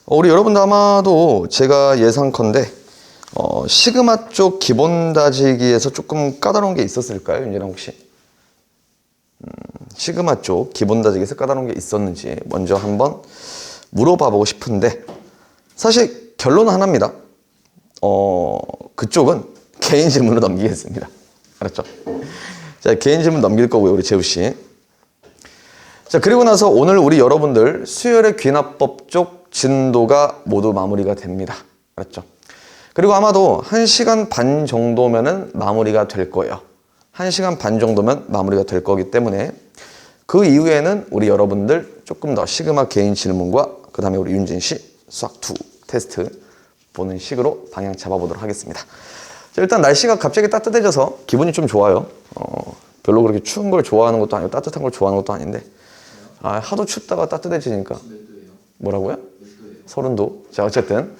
우리 여러분들 아마도 제가 예상컨대 시그마 쪽 기본 다지기에서 조금 까다로운 게 있었을까요? 윤진아 혹시? 시그마 쪽 기본 다지기에서 까다로운 게 있었는지 먼저 한번 물어봐 보고 싶은데, 사실 결론은 하나입니다. 그쪽은 개인 질문으로 넘기겠습니다. 알았죠? 자, 개인 질문 넘길 거고요, 우리 재우씨. 자, 그리고 나서 오늘 우리 여러분들 수열의 귀납법 쪽 진도가 모두 마무리가 됩니다. 알았죠? 그리고 아마도 1시간 반 정도면은 마무리가 될 거예요. 1시간 반 정도면 마무리가 될 거기 때문에 그 이후에는 우리 여러분들 조금 더 시그마 개인 질문과 그 다음에 우리 윤진 씨 수학2 테스트 보는 식으로 방향 잡아보도록 하겠습니다. 자, 일단 날씨가 갑자기 따뜻해져서 기분이 좀 좋아요. 별로 그렇게 추운 걸 좋아하는 것도 아니고 따뜻한 걸 좋아하는 것도 아닌데, 하도 춥다가 따뜻해지니까. 뭐라고요? 30도. 자, 어쨌든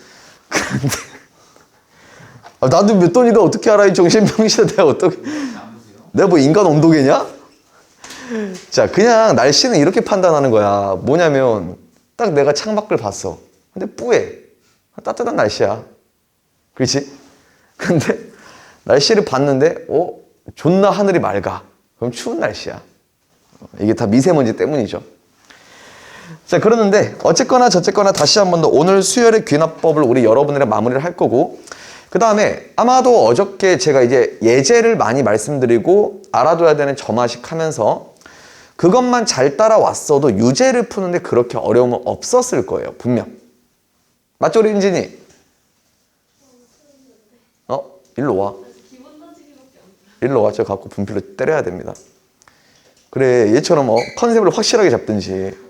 나도 몇 도니까 어떻게 알아? 이 정신병신아. 내가 어떻게, 내가 뭐 인간 온도계냐? 자, 그냥 날씨는 이렇게 판단하는 거야. 뭐냐면 딱 내가 창밖을 봤어. 근데 뿌해. 따뜻한 날씨야. 그렇지? 근데 날씨를 봤는데 존나 하늘이 맑아. 그럼 추운 날씨야. 이게 다 미세먼지 때문이죠. 자, 그러는데 어쨌거나 저쨌거나 다시 한 번 더 오늘 수열의 귀납법을 우리 여러분들의 마무리를 할 거고, 그 다음에 아마도 어저께 제가 이제 예제를 많이 말씀드리고 알아둬야 되는 점화식 하면서 그것만 잘 따라왔어도 유제를 푸는데 그렇게 어려움은 없었을 거예요. 분명. 맞죠, 우리 인진이? 일로 와. 일로 와. 저 갖고 분필로 때려야 됩니다. 그래, 얘처럼 컨셉을 확실하게 잡든지.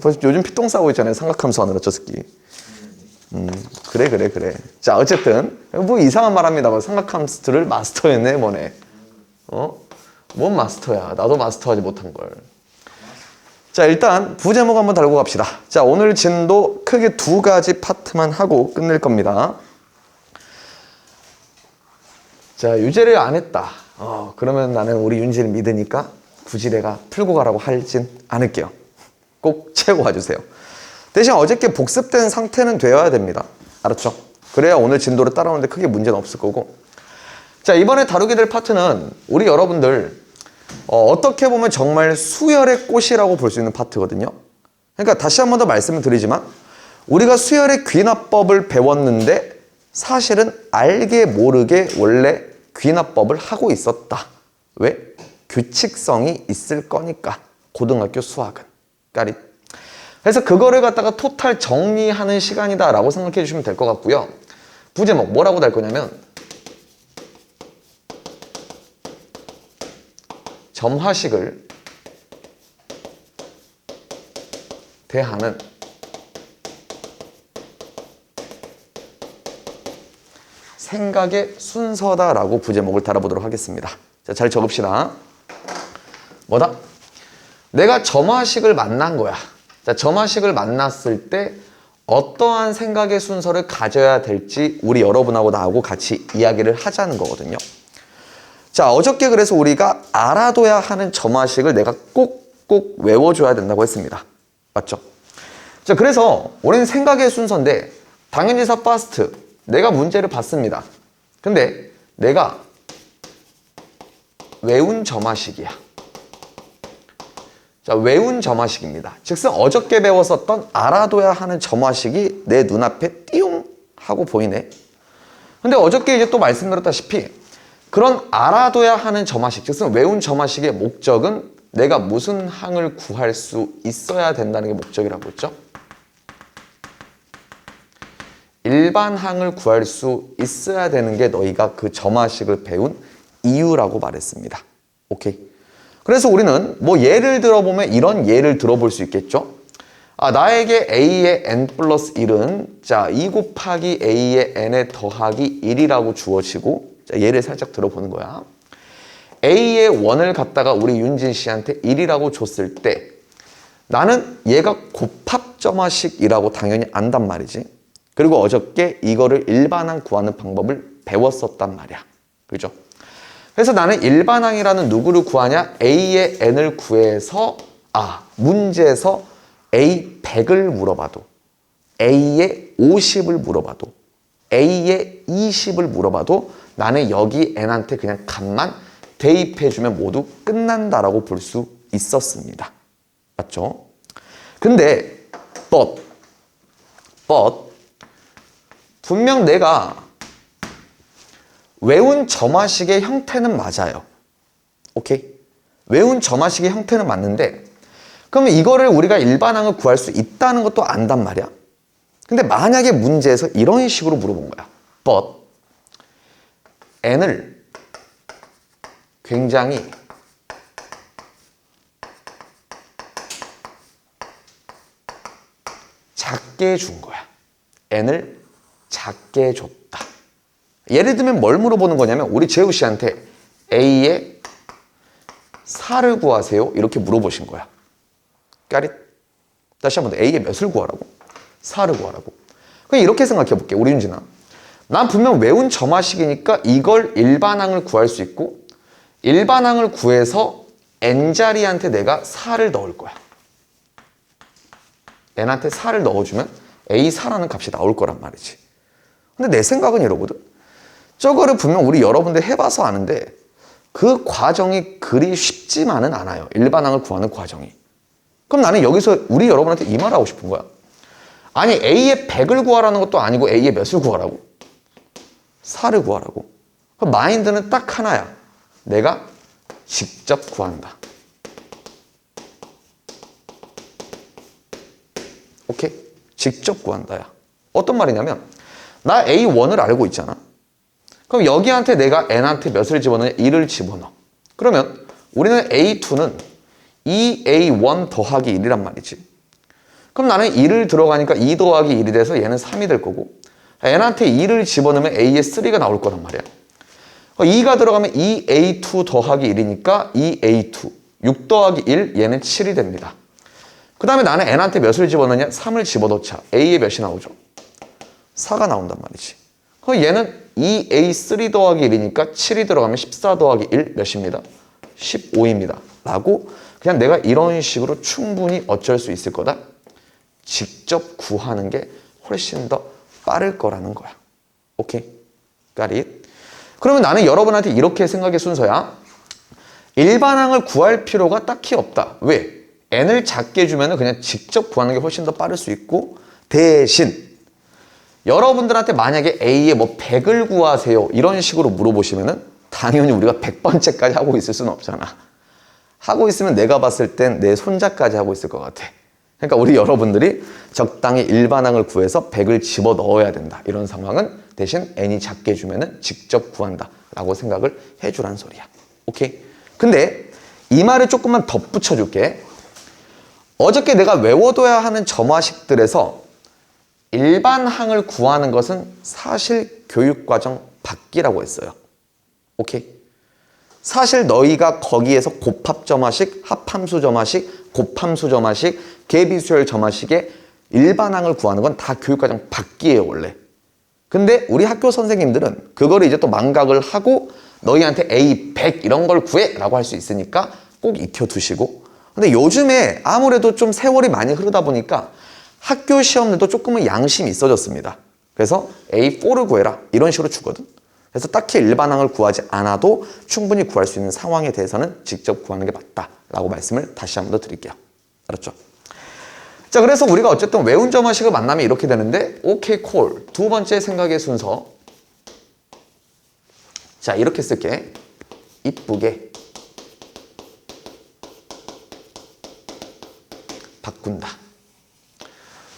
벌써 요즘 피똥 싸고 있잖아요. 삼각함수 하느라 저 새끼. 그래. 자, 어쨌든 뭐 이상한 말 합니다. 뭐 삼각함수를 마스터했네 뭐네. 뭔 마스터야. 나도 마스터하지 못한 걸. 자, 일단 부제목 한번 달고 갑시다. 자, 오늘 진도 크게 2가지 파트만 하고 끝낼 겁니다. 자, 유제를 안 했다. 그러면 나는 우리 윤지를 믿으니까 굳이 내가 풀고 가라고 하진 않을게요. 꼭 채우고 와주세요. 대신 어저께 복습된 상태는 되어야 됩니다. 알았죠? 그래야 오늘 진도를 따라오는데 크게 문제는 없을 거고. 자, 이번에 다루게 될 파트는 우리 여러분들 어떻게 보면 정말 수열의 꽃이라고 볼 수 있는 파트거든요. 그러니까 다시 한 번 더 말씀을 드리지만 우리가 수열의 귀납법을 배웠는데 사실은 알게 모르게 원래 귀납법을 하고 있었다. 왜? 규칙성이 있을 거니까. 고등학교 수학은. 까리. 그래서 그거를 갖다가 토탈 정리하는 시간이다 라고 생각해 주시면 될 것 같고요. 부제목 뭐라고 달 거냐면 점화식을 대하는 생각의 순서다라고 부제목을 달아보도록 하겠습니다. 자, 잘 적읍시다. 뭐다? 내가 점화식을 만난 거야. 자, 점화식을 만났을 때 어떠한 생각의 순서를 가져야 될지 우리 여러분하고 나하고 같이 이야기를 하자는 거거든요. 자, 어저께 그래서 우리가 알아둬야 하는 점화식을 내가 꼭꼭 외워줘야 된다고 했습니다. 맞죠? 자, 그래서 우리는 생각의 순서인데 당연지사 파스트 내가 문제를 봤습니다. 근데 내가 외운 점화식이야. 자, 외운 점화식입니다. 즉슨 어저께 배웠었던 알아둬야 하는 점화식이 내 눈앞에 띠용 하고 보이네. 근데 어저께 이제 또 말씀드렸다시피 그런 알아둬야 하는 점화식, 즉슨 외운 점화식의 목적은 내가 무슨 항을 구할 수 있어야 된다는 게 목적이라고 했죠. 일반항을 구할 수 있어야 되는 게 너희가 그 점화식을 배운 이유라고 말했습니다. 오케이. 그래서 우리는 뭐 예를 들어보면 이런 예를 들어볼 수 있겠죠. 나에게 a의 n 플러스 1은 자 2 곱하기 a의 n에 더하기 1이라고 주어지고, 자, 예를 살짝 들어보는 거야. a의 원을 갖다가 우리 윤진 씨한테 1이라고 줬을 때 나는 얘가 곱합점화식이라고 당연히 안단 말이지. 그리고 어저께 이거를 일반항 구하는 방법을 배웠었단 말이야. 그죠? 그래서 나는 일반항이라는 누구를 구하냐? a의 n을 구해서 문제에서 a 100을 물어봐도 A의 50을 물어봐도 A의 20을 물어봐도 나는 여기 N한테 그냥 값만 대입해주면 모두 끝난다라고 볼 수 있었습니다. 맞죠? 근데 but 분명 내가 외운 점화식의 형태는 맞아요. 오케이? 외운 점화식의 형태는 맞는데 그러면 이거를 우리가 일반항을 구할 수 있다는 것도 안단 말이야. 근데 만약에 문제에서 이런 식으로 물어본 거야. but n을 굉장히 작게 준 거야. n을 작게 줬다. 예를 들면 뭘 물어보는 거냐면 우리 재우 씨한테 A의 4를 구하세요. 이렇게 물어보신 거야. 까릿. 다시 한번 A의 몇을 구하라고? 4를 구하라고. 그냥 이렇게 생각해 볼게. 우리 윤진아. 난 분명 외운 점화식이니까 이걸 일반항을 구할 수 있고 일반항을 구해서 n자리한테 내가 4를 넣을 거야. n한테 4를 넣어주면 A4라는 값이 나올 거란 말이지. 근데 내 생각은 이러거든. 저거를 분명 우리 여러분들 해봐서 아는데 그 과정이 그리 쉽지만은 않아요. 일반항을 구하는 과정이. 그럼 나는 여기서 우리 여러분한테 이 말 하고 싶은 거야. 아니 A의 100을 구하라는 것도 아니고 A의 몇을 구하라고? 4를 구하라고. 그럼 마인드는 딱 하나야. 내가 직접 구한다. 오케이? 직접 구한다야. 어떤 말이냐면 나 A1을 알고 있잖아. 그럼 여기한테 내가 n한테 몇을 집어넣냐? 1을 집어넣어. 그러면 우리는 A2는 2A1 더하기 1이란 말이지. 그럼 나는 1을 들어가니까 2 더하기 1이 돼서 얘는 3이 될 거고 n한테 2를 집어넣으면 A의 3가 나올 거란 말이야. 2가 들어가면 2A2 더하기 1이니까 2A2 6 더하기 1 얘는 7이 됩니다. 그 다음에 나는 n한테 몇을 집어넣냐? 3을 집어넣자. A의 몇이 나오죠? 4가 나온단 말이지. 그럼 얘는 2A3 더하기 1이니까 7이 들어가면 14 더하기 1 몇입니다? 15입니다. 라고 그냥 내가 이런 식으로 충분히 어쩔 수 있을 거다. 직접 구하는 게 훨씬 더 빠를 거라는 거야. 오케이? Got it? 그러면 나는 여러분한테 이렇게 생각의 순서야. 일반항을 구할 필요가 딱히 없다. 왜? n을 작게 주면 그냥 직접 구하는 게 훨씬 더 빠를 수 있고 대신 여러분들한테 만약에 A의 뭐 100을 구하세요 이런 식으로 물어보시면은 당연히 우리가 100번째까지 하고 있을 수는 없잖아. 하고 있으면 내가 봤을 땐 내 손자까지 하고 있을 것 같아. 그러니까 우리 여러분들이 적당히 일반항을 구해서 100을 집어넣어야 된다. 이런 상황은 대신 n이 작게 주면은 직접 구한다 라고 생각을 해주란 소리야. 오케이? 근데 이 말을 조금만 덧붙여 줄게. 어저께 내가 외워둬야 하는 점화식들에서 일반항을 구하는 것은 사실 교육과정 밖이라고 했어요. 오케이? 사실 너희가 거기에서 곱합점화식, 합함수 점화식, 곱함수 점화식, 개비수열 점화식의 일반항을 구하는 건 다 교육과정 밖이에요, 원래. 근데 우리 학교 선생님들은 그거를 이제 또 망각을 하고 너희한테 A100 이런 걸 구해! 라고 할 수 있으니까 꼭 익혀두시고. 근데 요즘에 아무래도 좀 세월이 많이 흐르다 보니까 학교 시험들도 조금은 양심이 있어졌습니다. 그래서 A4를 구해라 이런 식으로 주거든. 그래서 딱히 일반항을 구하지 않아도 충분히 구할 수 있는 상황에 대해서는 직접 구하는 게 맞다라고 말씀을 다시 한 번 더 드릴게요. 알았죠? 자, 그래서 우리가 어쨌든 외운 점화식을 만나면 이렇게 되는데 오케이 콜 두 번째 생각의 순서. 자, 이렇게 쓸게. 이쁘게 바꾼다.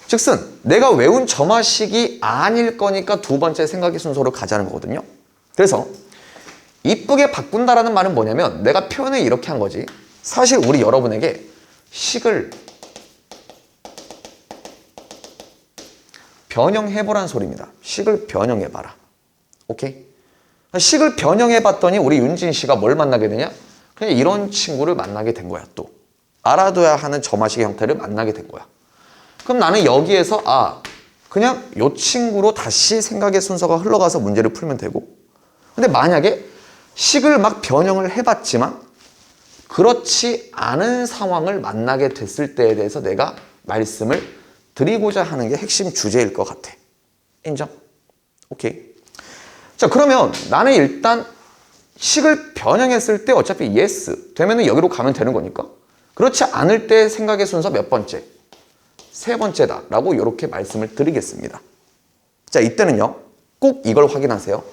즉슨 내가 외운 점화식이 아닐 거니까 두 번째 생각의 순서로 가자는 거거든요. 그래서 이쁘게 바꾼다라는 말은 뭐냐면 내가 표현을 이렇게 한 거지. 사실 우리 여러분에게 식을 변형해보란 소리입니다. 식을 변형해봐라. 오케이? 식을 변형해봤더니 우리 윤진 씨가 뭘 만나게 되냐? 그냥 이런 친구를 만나게 된 거야. 또 알아둬야 하는 점화식의 형태를 만나게 된 거야. 그럼 나는 여기에서 그냥 이 친구로 다시 생각의 순서가 흘러가서 문제를 풀면 되고, 근데 만약에 식을 막 변형을 해봤지만 그렇지 않은 상황을 만나게 됐을 때에 대해서 내가 말씀을 드리고자 하는 게 핵심 주제일 것 같아. 인정? 오케이. 자, 그러면 나는 일단 식을 변형했을 때 어차피 yes 되면은 여기로 가면 되는 거니까. 그렇지 않을 때 생각의 순서 몇 번째? 세 번째다 라고 이렇게 말씀을 드리겠습니다. 자, 이때는요 꼭 이걸 확인하세요.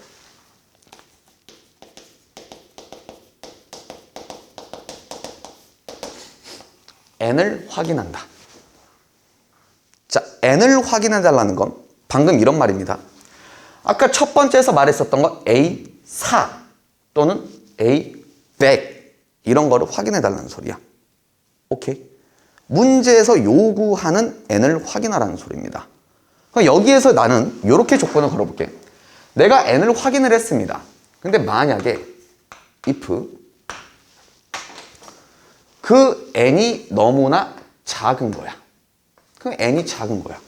n을 확인한다. 자, n을 확인해달라는 건 방금 이런 말입니다. 아까 첫 번째에서 말했었던 건 A4 또는 A100 이런 거를 확인해달라는 소리야. 오케이? 문제에서 요구하는 n을 확인하라는 소리입니다. 그럼 여기에서 나는 이렇게 조건을 걸어볼게. 내가 n을 확인을 했습니다. 근데 만약에 if 그 n이 너무나 작은 거야. 그럼 n이 작은 거야.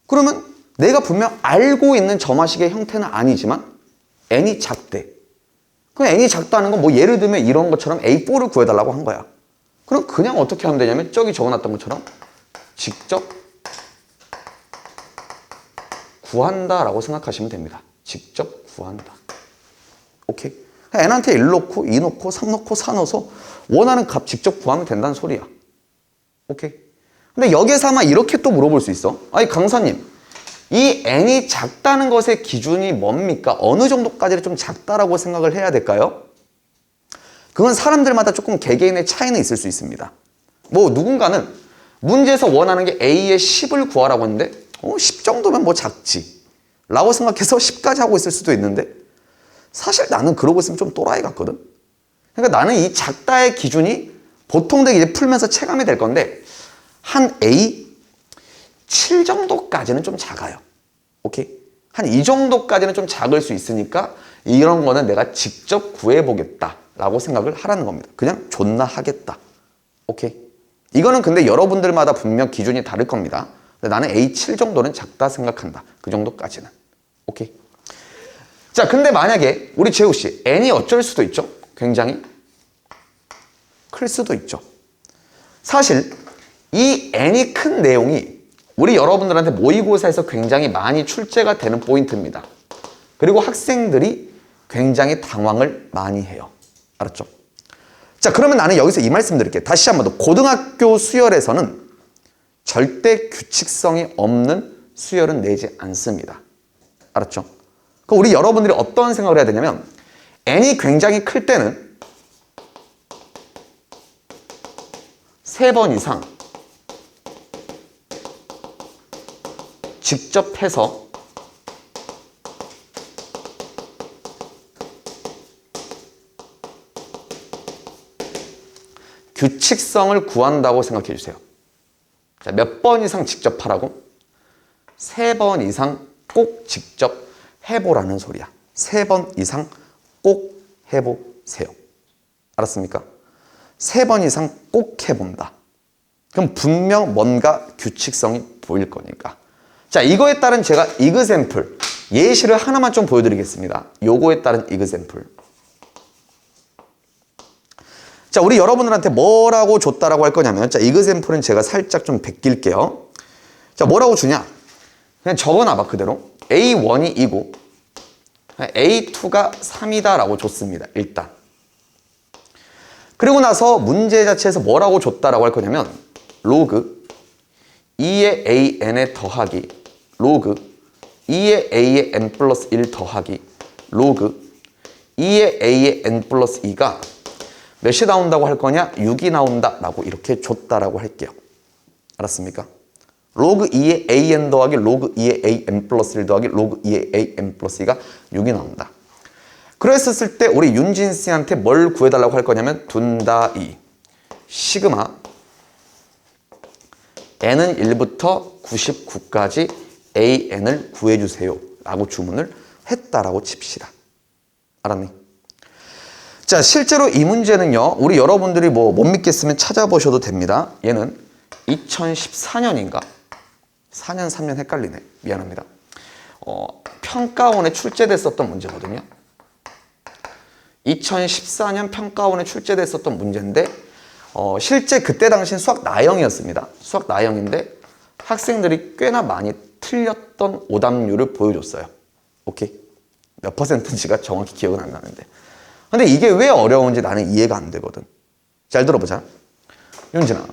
그러면 내가 분명 알고 있는 점화식의 형태는 아니지만 n이 작대. 그럼 n이 작다는 건 뭐 예를 들면 이런 것처럼 A4를 구해달라고 한 거야. 그럼 그냥 어떻게 하면 되냐면 저기 적어놨던 것처럼 직접 구한다라고 생각하시면 됩니다. 직접 구한다. 오케이? n한테 1 넣고 2 넣고 3 넣고 4 넣어서 원하는 값 직접 구하면 된다는 소리야. 오케이? 근데 여기에서 아마 이렇게 또 물어볼 수 있어. 아니 강사님, 이 n이 작다는 것의 기준이 뭡니까? 어느 정도까지는 좀 작다라고 생각을 해야 될까요? 그건 사람들마다 조금 개개인의 차이는 있을 수 있습니다. 뭐 누군가는 문제에서 원하는 게 A의 10을 구하라고 했는데 10 정도면 뭐 작지 라고 생각해서 10까지 하고 있을 수도 있는데 사실 나는 그러고 있으면 좀 또라이 같거든. 그러니까 나는 이 작다의 기준이 보통 이제 풀면서 체감이 될 건데 한 A 7 정도까지는 좀 작아요. 오케이? 한 이 정도까지는 좀 작을 수 있으니까 이런 거는 내가 직접 구해보겠다 라고 생각을 하라는 겁니다. 그냥 존나 하겠다. 오케이? 이거는 근데 여러분들마다 분명 기준이 다를 겁니다. 근데 나는 A7 정도는 작다 생각한다. 그 정도까지는. 오케이? 자, 근데 만약에 우리 재우씨 n이 어쩔 수도 있죠. 굉장히 클 수도 있죠. 사실 이 n이 큰 내용이 우리 여러분들한테 모의고사에서 굉장히 많이 출제가 되는 포인트입니다. 그리고 학생들이 굉장히 당황을 많이 해요. 알았죠? 자, 그러면 나는 여기서 이 말씀 드릴게요. 다시 한 번 더. 고등학교 수열에서는 절대 규칙성이 없는 수열은 내지 않습니다. 알았죠? 그럼 우리 여러분들이 어떤 생각을 해야 되냐면 n이 굉장히 클 때는 3번 이상 직접 해서 규칙성을 구한다고 생각해 주세요. 자, 몇 번 이상 직접 하라고? 3번 이상 꼭 직접 해보라는 소리야. 3번 이상 꼭 해보세요. 알았습니까? 3번 이상 꼭 해본다. 그럼 분명 뭔가 규칙성이 보일 거니까. 자, 이거에 따른 제가 이그샘플, 예시를 하나만 좀 보여드리겠습니다. 요거에 따른 이그샘플. 자, 우리 여러분들한테 뭐라고 줬다라고 할 거냐면, 자, 이그샘플은 제가 살짝 좀 베낄게요. 자, 뭐라고 주냐? 그냥 적어놔봐, 그대로. A1이 2고, A2가 3이다 라고 줬습니다, 일단. 그리고 나서 문제 자체에서 뭐라고 줬다라고 할 거냐면, 로그 2의 AN의 더하기, 로그 2의 A의 N 플러스 1 더하기, 로그 2의 A의 N 플러스 2가 몇이 나온다고 할 거냐? 6이 나온다 라고 이렇게 줬다라고 할게요. 알았습니까? 로그 2의 AN 더하기 로그 2의 AN 플러스 1 더하기 로그 2의 AN 플러스 2가 6이 나온다. 그랬었을 때 우리 윤진 씨한테 뭘 구해달라고 할 거냐면 둔다이 시그마 n은 1부터 99까지 AN을 구해주세요 라고 주문을 했다라고 칩시다. 알았니? 자, 실제로 이 문제는요, 우리 여러분들이 뭐 못 믿겠으면 찾아보셔도 됩니다. 얘는 2014년인가? 4년, 3년 헷갈리네. 미안합니다. 평가원에 출제됐었던 문제거든요. 2014년 평가원에 출제됐었던 문제인데, 실제 그때 당시엔 수학 나형이었습니다. 수학 나형인데, 학생들이 꽤나 많이 틀렸던 오답률을 보여줬어요. 오케이? 몇 퍼센트인지가 정확히 기억은 안 나는데. 근데 이게 왜 어려운지 나는 이해가 안 되거든. 잘 들어보자. 윤진아,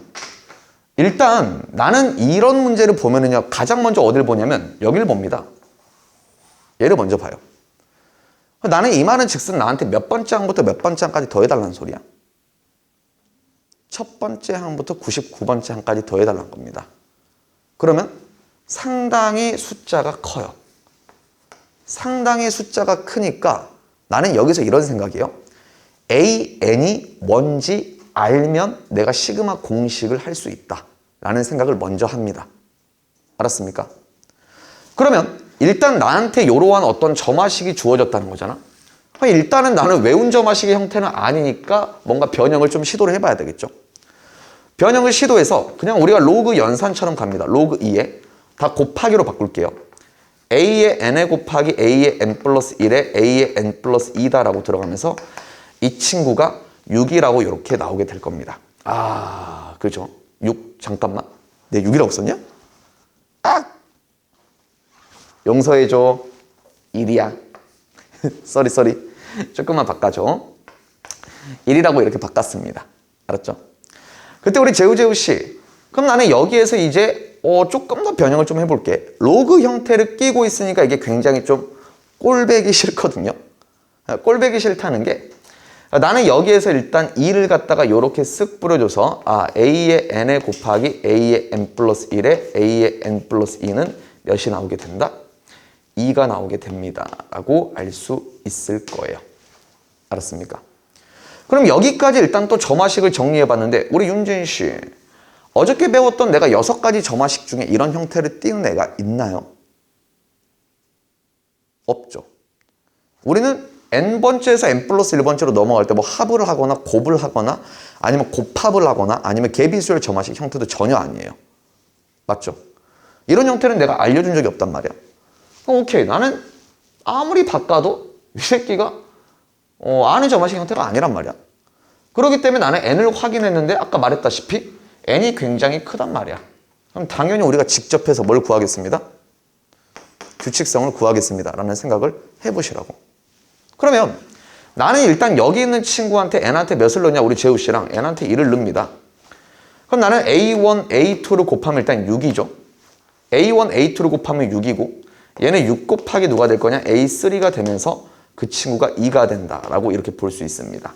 일단 나는 이런 문제를 보면은요, 가장 먼저 어딜 보냐면 여기를 봅니다. 얘를 먼저 봐요. 나는 이 말은 즉슨 나한테 몇 번째 항부터 몇 번째 항까지 더해달라는 소리야. 첫 번째 항부터 99번째 항까지 더해달라는 겁니다. 그러면 상당히 숫자가 커요. 상당히 숫자가 크니까 나는 여기서 이런 생각이에요. AN이 뭔지 알면 내가 시그마 공식을 할 수 있다 라는 생각을 먼저 합니다. 알았습니까? 그러면 일단 나한테 이러한 어떤 점화식이 주어졌다는 거잖아. 일단은 나는 외운 점화식의 형태는 아니니까 뭔가 변형을 좀 시도를 해봐야 되겠죠. 변형을 시도해서 그냥 우리가 로그 연산처럼 갑니다. 로그 2에 다 곱하기로 바꿀게요. a의 n에 곱하기 a의 n 플러스 1에 a의 n 플러스 2다라고 들어가면서 이 친구가 6이라고 이렇게 나오게 될 겁니다. 아, 그죠? 6, 잠깐만. 내 6이라고 썼냐? 아! 용서해줘. 1이야. 쏘리. 조금만 바꿔줘. 1이라고 이렇게 바꿨습니다. 알았죠? 그때 우리 재우 씨, 그럼 나는 여기에서 이제 조금 더 변형을 좀 해볼게. 로그 형태를 끼고 있으니까 이게 굉장히 좀 꼴배기 싫거든요. 꼴배기 싫다는 게 나는 여기에서 일단 2를 갖다가 이렇게 쓱 뿌려줘서 a의 n에 곱하기 a의 n 플러스 1에 a의 n 플러스 2는 몇이 나오게 된다? 2가 나오게 됩니다. 라고 알 수 있을 거예요. 알았습니까? 그럼 여기까지 일단 또 점화식을 정리해봤는데 우리 윤진 씨, 어저께 배웠던 내가 6가지 점화식 중에 이런 형태를 띄는 애가 있나요? 없죠. 우리는 n번째에서 n 플러스 1번째로 넘어갈 때 뭐 합을 하거나 곱을 하거나 아니면 곱합을 하거나 아니면 개비수열 점화식 형태도 전혀 아니에요. 맞죠? 이런 형태는 내가 알려준 적이 없단 말이야. 오케이, 나는 아무리 바꿔도 이 새끼가 아는 점화식 형태가 아니란 말이야. 그렇기 때문에 나는 n을 확인했는데 아까 말했다시피 n이 굉장히 크단 말이야. 그럼 당연히 우리가 직접 해서 뭘 구하겠습니다? 규칙성을 구하겠습니다 라는 생각을 해보시라고. 그러면 나는 일단 여기 있는 친구한테 n한테 몇을 넣냐? 우리 재우 씨랑 n한테 1을 넣습니다. 그럼 나는 a1, a2를 곱하면 일단 6이죠. a1, a2를 곱하면 6이고 얘는 6 곱하기 누가 될 거냐? a3가 되면서 그 친구가 2가 된다라고 이렇게 볼 수 있습니다.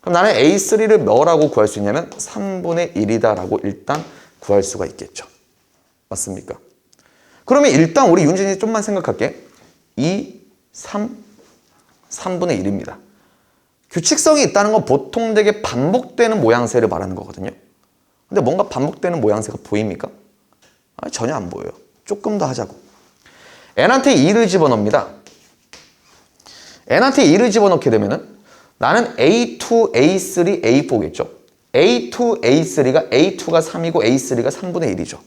그럼 나는 a3를 뭐라고 구할 수 있냐면 3분의 1이다라고 일단 구할 수가 있겠죠. 맞습니까? 그러면 일단 우리 윤진이 좀만 생각할게. 2, 3분의 1입니다. 규칙성이 있다는 건 보통 되게 반복되는 모양새를 말하는 거거든요. 근데 뭔가 반복되는 모양새가 보입니까? 전혀 안 보여요. 조금 더 하자고. n한테 2를 집어넣습니다. n한테 2를 집어넣게 되면은 나는 A2, A3, A4겠죠. A2, A3가 A2가 3이고 A3가 3분의 1이죠.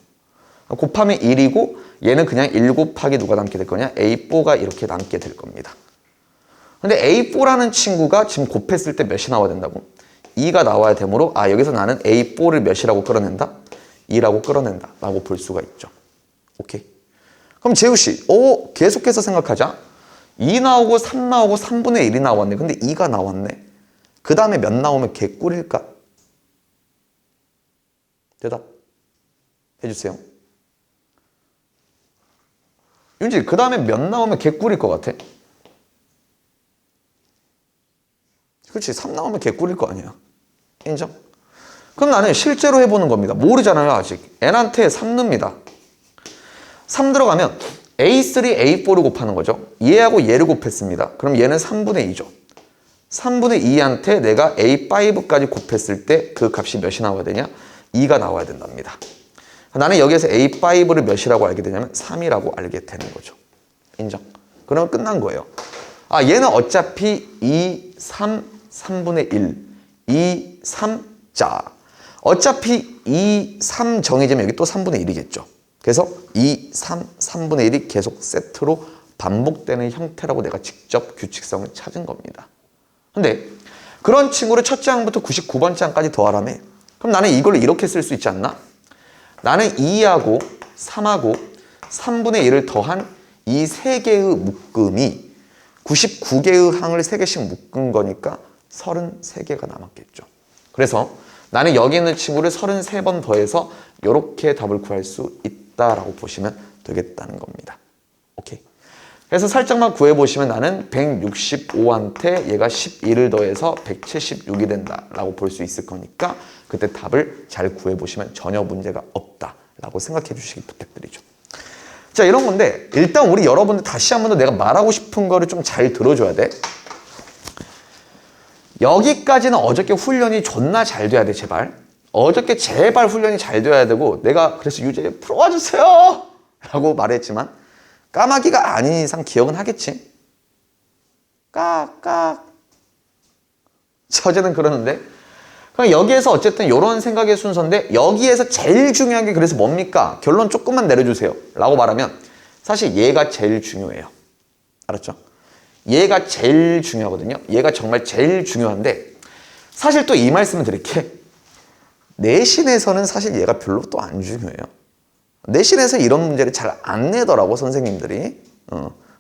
곱하면 1이고 얘는 그냥 1 곱하기 누가 남게 될 거냐? A4가 이렇게 남게 될 겁니다. 근데 A4라는 친구가 지금 곱했을 때 몇이 나와야 된다고? 2가 나와야 되므로 여기서 나는 A4를 몇이라고 끌어낸다? 2라고 끌어낸다 라고 볼 수가 있죠. 오케이. 그럼 재우씨, 계속해서 생각하자. 2 나오고 3 나오고 3분의 1이 나왔네. 근데 2가 나왔네. 그 다음에 몇 나오면 개꿀일까? 대답 해주세요. 윤지, 그 다음에 몇 나오면 개꿀일 것 같아? 그렇지, 3 나오면 개꿀일 거 아니야. 인정? 그럼 나는 실제로 해보는 겁니다. 모르잖아요, 아직. n한테 3 넣습니다. 3 들어가면 A3, A4를 곱하는 거죠. 얘하고 얘를 곱했습니다. 그럼 얘는 3분의 2죠. 3분의 2한테 내가 A5까지 곱했을 때 그 값이 몇이 나와야 되냐? 2가 나와야 된답니다. 나는 여기에서 A5를 몇이라고 알게 되냐면 3이라고 알게 되는 거죠. 인정? 그러면 끝난 거예요. 얘는 어차피 2, 3분의 1, 2, 3, 자. 어차피 2, 3 정해지면 여기 또 3분의 1이겠죠. 그래서 2, 3분의 1이 계속 세트로 반복되는 형태라고 내가 직접 규칙성을 찾은 겁니다. 근데 그런 친구를 첫째 항부터 99번째 항까지 더하라며? 그럼 나는 이걸 이렇게 쓸 수 있지 않나? 나는 2하고 3하고 3분의 1을 더한 이 3개의 묶음이 99개의 항을 3개씩 묶은 거니까 33개가 남았겠죠. 그래서 나는 여기 있는 친구를 33번 더해서 이렇게 답을 구할 수 있다라고 보시면 되겠다는 겁니다. 오케이. 그래서 살짝만 구해보시면 나는 165한테 얘가 11을 더해서 176이 된다라고 볼 수 있을 거니까 그때 답을 잘 구해보시면 전혀 문제가 없다라고 생각해 주시기 부탁드리죠. 자, 이런 건데 일단 우리 여러분들 다시 한 번 더 내가 말하고 싶은 거를 좀 잘 들어줘야 돼. 여기까지는 어저께 훈련이 존나 잘 돼야 돼, 제발. 어저께 제발 훈련이 잘 돼야 되고 내가 그래서 유재 풀어와 주세요 라고 말했지만 까마귀가 아닌 이상 기억은 하겠지. 깍깍. 어제는 그러는데 그럼 여기에서 어쨌든 이런 생각의 순서인데 여기에서 제일 중요한 게 그래서 뭡니까? 결론 조금만 내려주세요 라고 말하면 사실 얘가 제일 중요해요. 알았죠? 얘가 제일 중요하거든요. 얘가 정말 제일 중요한데 사실 또 이 말씀을 드릴게. 내신에서는 사실 얘가 별로 또 안 중요해요. 내신에서 이런 문제를 잘 안 내더라고 선생님들이.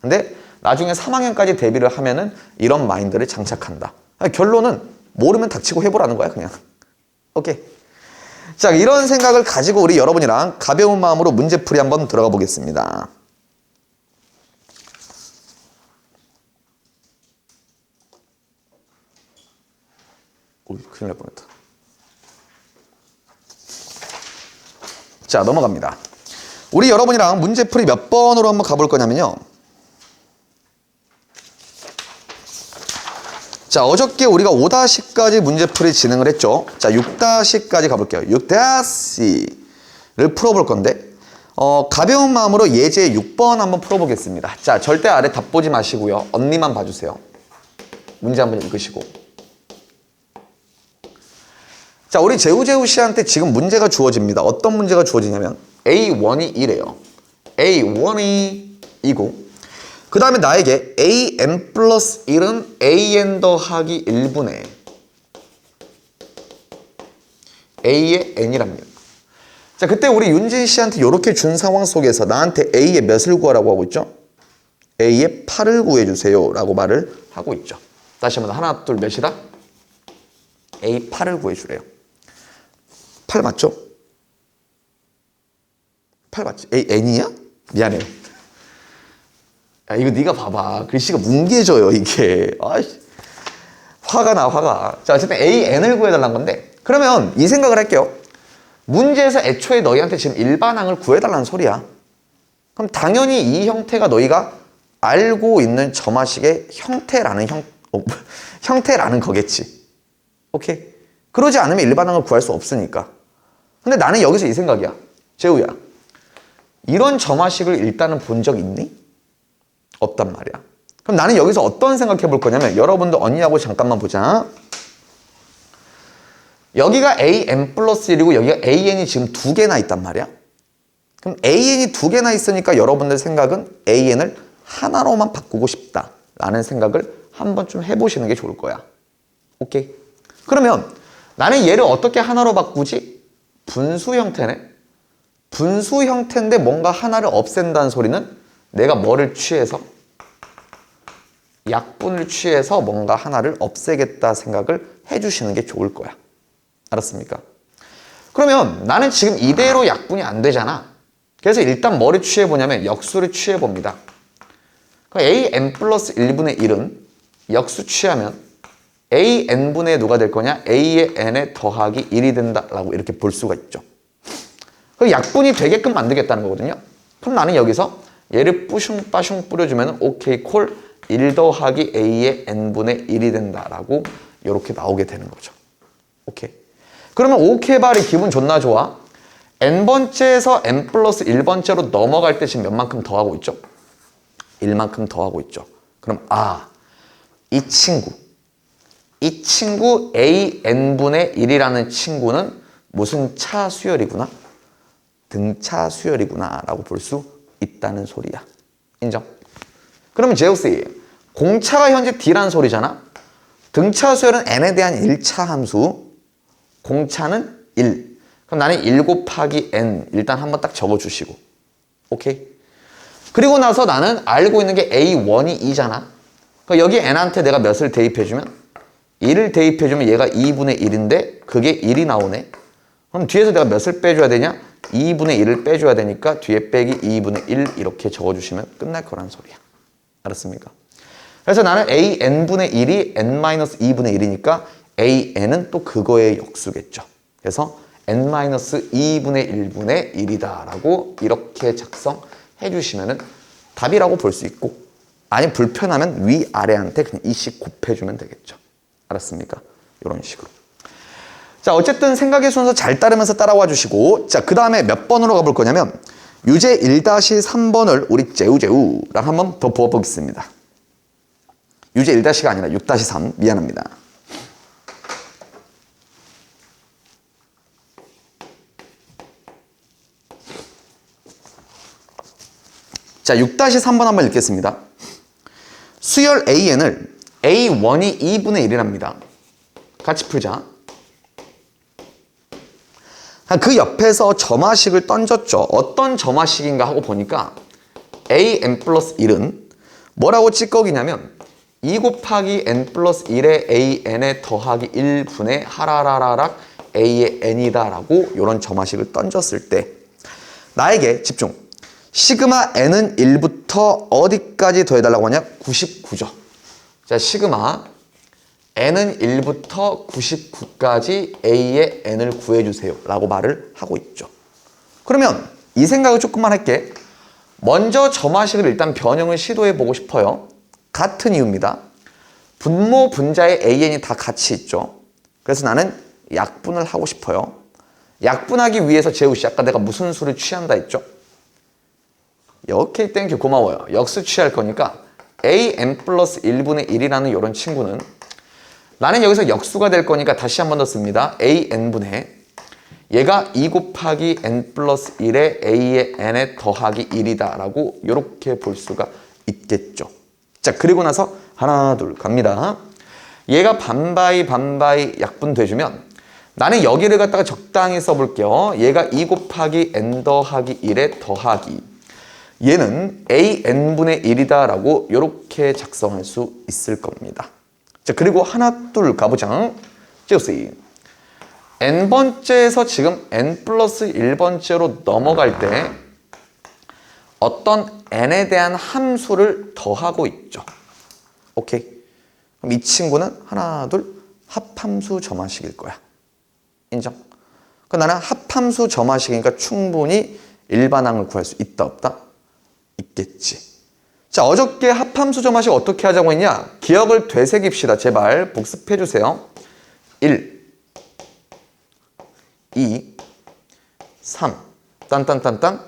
근데 나중에 3학년까지 대비를 하면은 이런 마인드를 장착한다. 결론은 모르면 닥치고 해보라는 거야 그냥. 오케이. 자, 이런 생각을 가지고 우리 여러분이랑 가벼운 마음으로 문제풀이 한번 들어가 보겠습니다. 오, 큰일 날 뻔했다. 자, 넘어갑니다. 우리 여러분이랑 문제풀이 몇 번으로 한번 가볼 거냐면요. 자, 어저께 우리가 5-까지 문제풀이 진행을 했죠. 자, 6-까지 가볼게요. 6-를 풀어볼 건데 가벼운 마음으로 예제 6번 한번 풀어보겠습니다. 자, 절대 아래 답 보지 마시고요. 언니만 봐주세요. 문제 한번 읽으시고. 자, 우리 재우재우 씨한테 지금 문제가 주어집니다. 어떤 문제가 주어지냐면 A1이 이래요. A1이 이고 그 다음에 나에게 AN 플러스 1은 AN 더하기 1분의 A의 N이랍니다. 자, 그때 우리 윤진 씨한테 이렇게 준 상황 속에서 나한테 A의 몇을 구하라고 하고 있죠? A의 8을 구해주세요 라고 말을 하고 있죠. 다시 한번 하나, 둘, 몇이다? A 8을 구해주래요. 8 맞죠? 8 맞지? A N이야? 미안해요. 야, 이거 네가 봐봐. 글씨가 뭉개져요, 이게. 아이씨. 화가 나, 화가. 자, 어쨌든 AN을 구해달라는 건데, 그러면 이 생각을 할게요. 문제에서 애초에 너희한테 지금 일반항을 구해달라는 소리야. 그럼 당연히 이 형태가 너희가 알고 있는 점화식의 형태라는 형태라는 거겠지. 오케이? 그러지 않으면 일반항을 구할 수 없으니까. 근데 나는 여기서 이 생각이야. 재우야. 이런 점화식을 일단은 본 적 있니? 없단 말이야. 그럼 나는 여기서 어떤 생각해 볼 거냐면 여러분도 언니하고 잠깐만 보자. 여기가 AN 플러스 1이고 여기가 AN이 지금 2개나 있단 말이야. 그럼 AN이 2개나 있으니까 여러분들 생각은 AN을 하나로만 바꾸고 싶다라는 생각을 한번 좀 해보시는 게 좋을 거야. 오케이? 그러면 나는 얘를 어떻게 하나로 바꾸지? 분수 형태네. 분수 형태인데 뭔가 하나를 없앤다는 소리는 내가 뭐를 취해서? 약분을 취해서 뭔가 하나를 없애겠다 생각을 해주시는 게 좋을 거야. 알았습니까? 그러면 나는 지금 이대로 약분이 안 되잖아. 그래서 일단 뭐를 취해보냐면 역수를 취해봅니다. AN 플러스 1분의 1은 역수 취하면 AN분의 누가 될 거냐? A의 N에 더하기 1이 된다라고 이렇게 볼 수가 있죠. 그 약분이 되게끔 만들겠다는 거거든요. 그럼 나는 여기서 얘를 뿌슝빠슝 뿌려주면 오케이 콜 1 더하기 A의 N분의 1이 된다라고 이렇게 나오게 되는 거죠. 오케이. 그러면 오케이 발이 기분 존나 좋아. N번째에서 N 플러스 1번째로 넘어갈 때 지금 몇만큼 더하고 있죠? 1만큼 더하고 있죠. 그럼 이 친구 AN분의 1이라는 친구는 무슨 차 수열이구나? 등차 수열이구나 라고 볼 수 있다는 소리야. 인정? 그러면 제우스 공차가 현재 D라는 소리잖아. 등차 수열은 N에 대한 1차 함수, 공차는 1. 그럼 나는 1 곱하기 n 일단 한번 딱 적어주시고. 오케이? 그리고 나서 나는 알고 있는 게 A1이 2잖아. 그럼 여기 n한테 내가 몇을 대입해주면? 1을 대입해주면 얘가 2분의 1인데 그게 1이 나오네. 그럼 뒤에서 내가 몇을 빼줘야 되냐? 2분의 1을 빼줘야 되니까 뒤에 빼기 2분의 1 이렇게 적어주시면 끝날 거란 소리야. 알았습니까? 그래서 나는 AN분의 1이 N-2분의 1이니까 AN은 또 그거의 역수겠죠. 그래서 N-2분의 1분의 1이다 라고 이렇게 작성해 주시면 답이라고 볼 수 있고, 아니 불편하면 위아래한테 그냥 이씩 곱해주면 되겠죠. 알았습니까? 이런 식으로. 자, 어쨌든 생각의 순서 잘 따르면서 따라와 주시고, 자, 그 다음에 몇 번으로 가볼 거냐면 유제 1-3번을 우리 제우제우랑 한번 더 부어보겠습니다. 유제 1-가 아니라 6-3. 미안합니다. 자, 6-3번 한번 읽겠습니다. 수열 AN을 A1이 2분의 1이랍니다. 같이 풀자. 그 옆에서 점화식을 던졌죠. 어떤 점화식인가 하고 보니까 AN 플러스 1은 뭐라고 찌꺼기냐면 2 곱하기 n 플러스 1의 AN에 더하기 1분의 하라라라락 A의 n이다 라고 이런 점화식을 던졌을 때 나에게 집중. 시그마 n은 1부터 어디까지 더해달라고 하냐? 99죠. 자, 시그마 n은 1부터 99까지 A의 n을 구해주세요 라고 말을 하고 있죠. 그러면 이 생각을 조금만 할게. 먼저 점화식을 일단 변형을 시도해 보고 싶어요. 같은 이유입니다. 분모 분자의 AN이 다 같이 있죠. 그래서 나는 약분을 하고 싶어요. 약분하기 위해서 재우씨 아까 내가 무슨 수를 취한다 했죠? 오케이 땡큐 고마워요. 역수 취할 거니까 AN 플러스 1분의 1이라는 이런 친구는 나는 여기서 역수가 될 거니까 다시 한 번 더 씁니다. AN분의 얘가 2 곱하기 n 플러스 1의 A의 n에 더하기 1이다 라고 이렇게 볼 수가 있겠죠. 자, 그리고 나서 하나 둘 갑니다. 얘가 반바이 약분돼주면 나는 여기를 갖다가 적당히 써볼게요. 얘가 2 곱하기 n 더하기 1에 더하기 얘는 AN분의 1이다 라고 이렇게 작성할 수 있을 겁니다. 자, 그리고 하나 둘 가보자. 찍으세요. n번째에서 지금 n 플러스 1번째로 넘어갈 때 어떤 n에 대한 함수를 더하고 있죠. 오케이. 그럼 이 친구는 하나 둘 합함수 점화식일 거야. 인정? 그럼 나는 합함수 점화식이니까 충분히 일반항을 구할 수 있다 없다? 있겠지. 자, 어저께 합함수 점화식 어떻게 하자고 했냐? 기억을 되새깁시다. 제발 복습해 주세요. 1 2 3 딴딴딴딴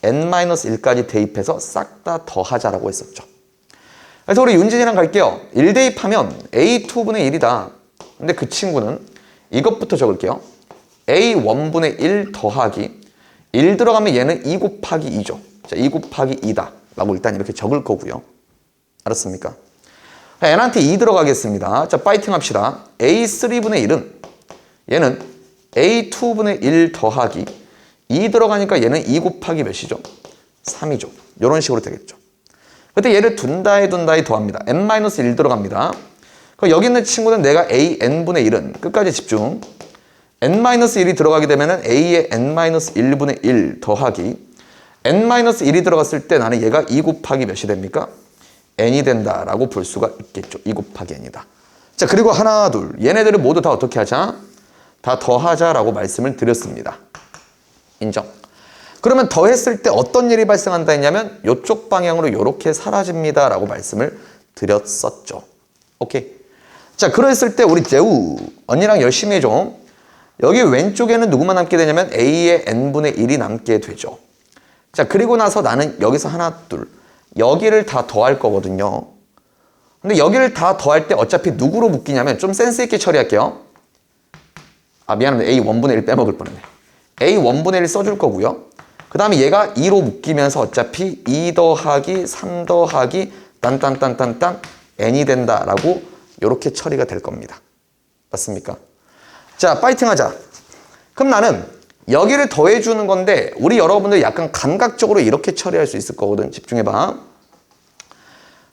n-1까지 대입해서 싹 다 더하자라고 했었죠. 그래서 우리 윤진이랑 갈게요. 1 대입하면 a2분의 1이다. 근데 그 친구는 이것부터 적을게요. a1분의 1 더하기 1 들어가면 얘는 2 곱하기 2죠. 자, 2 곱하기 2다 라고 일단 이렇게 적을 거고요. 알았습니까? n한테 2 들어가겠습니다. 자, 파이팅 합시다. a3분의 1은 얘는 a2분의 1 더하기 2 들어가니까 얘는 2 곱하기 몇이죠? 3이죠. 이런 식으로 되겠죠. 그때 얘를 둔다에 더합니다. n-1 들어갑니다. 그럼 여기 있는 친구는 내가 an분의 1은 끝까지 집중. n-1이 들어가게 되면 a의 n-1분의 1 더하기 n-1이 들어갔을 때 나는 얘가 2 곱하기 몇이 됩니까? n이 된다라고 볼 수가 있겠죠. 2 곱하기 n이다. 자, 그리고 하나 둘 얘네들을 모두 다 어떻게 하자? 다 더하자라고 말씀을 드렸습니다. 인정? 그러면 더했을 때 어떤 일이 발생한다 했냐면 이쪽 방향으로 이렇게 사라집니다 라고 말씀을 드렸었죠. 오케이. 자, 그랬을 때 우리 재우 언니랑 열심히 해줘. 여기 왼쪽에는 누구만 남게 되냐면 a의 n분의 1이 남게 되죠. 자, 그리고 나서 나는 여기서 하나 둘 여기를 다 더할 거거든요. 근데 여기를 다 더할 때 어차피 누구로 묶이냐면 좀 센스 있게 처리할게요. 아, 미안합니다. a1분의 1 빼먹을 뻔했네. a1분의 1 써줄 거고요. 그 다음에 얘가 2로 묶이면서 어차피 2 더하기 3 더하기 딴딴딴딴딴 n이 된다라고 이렇게 처리가 될 겁니다. 맞습니까? 자, 파이팅 하자. 그럼 나는 여기를 더해주는 건데 우리 여러분들 약간 감각적으로 이렇게 처리할 수 있을 거거든. 집중해봐.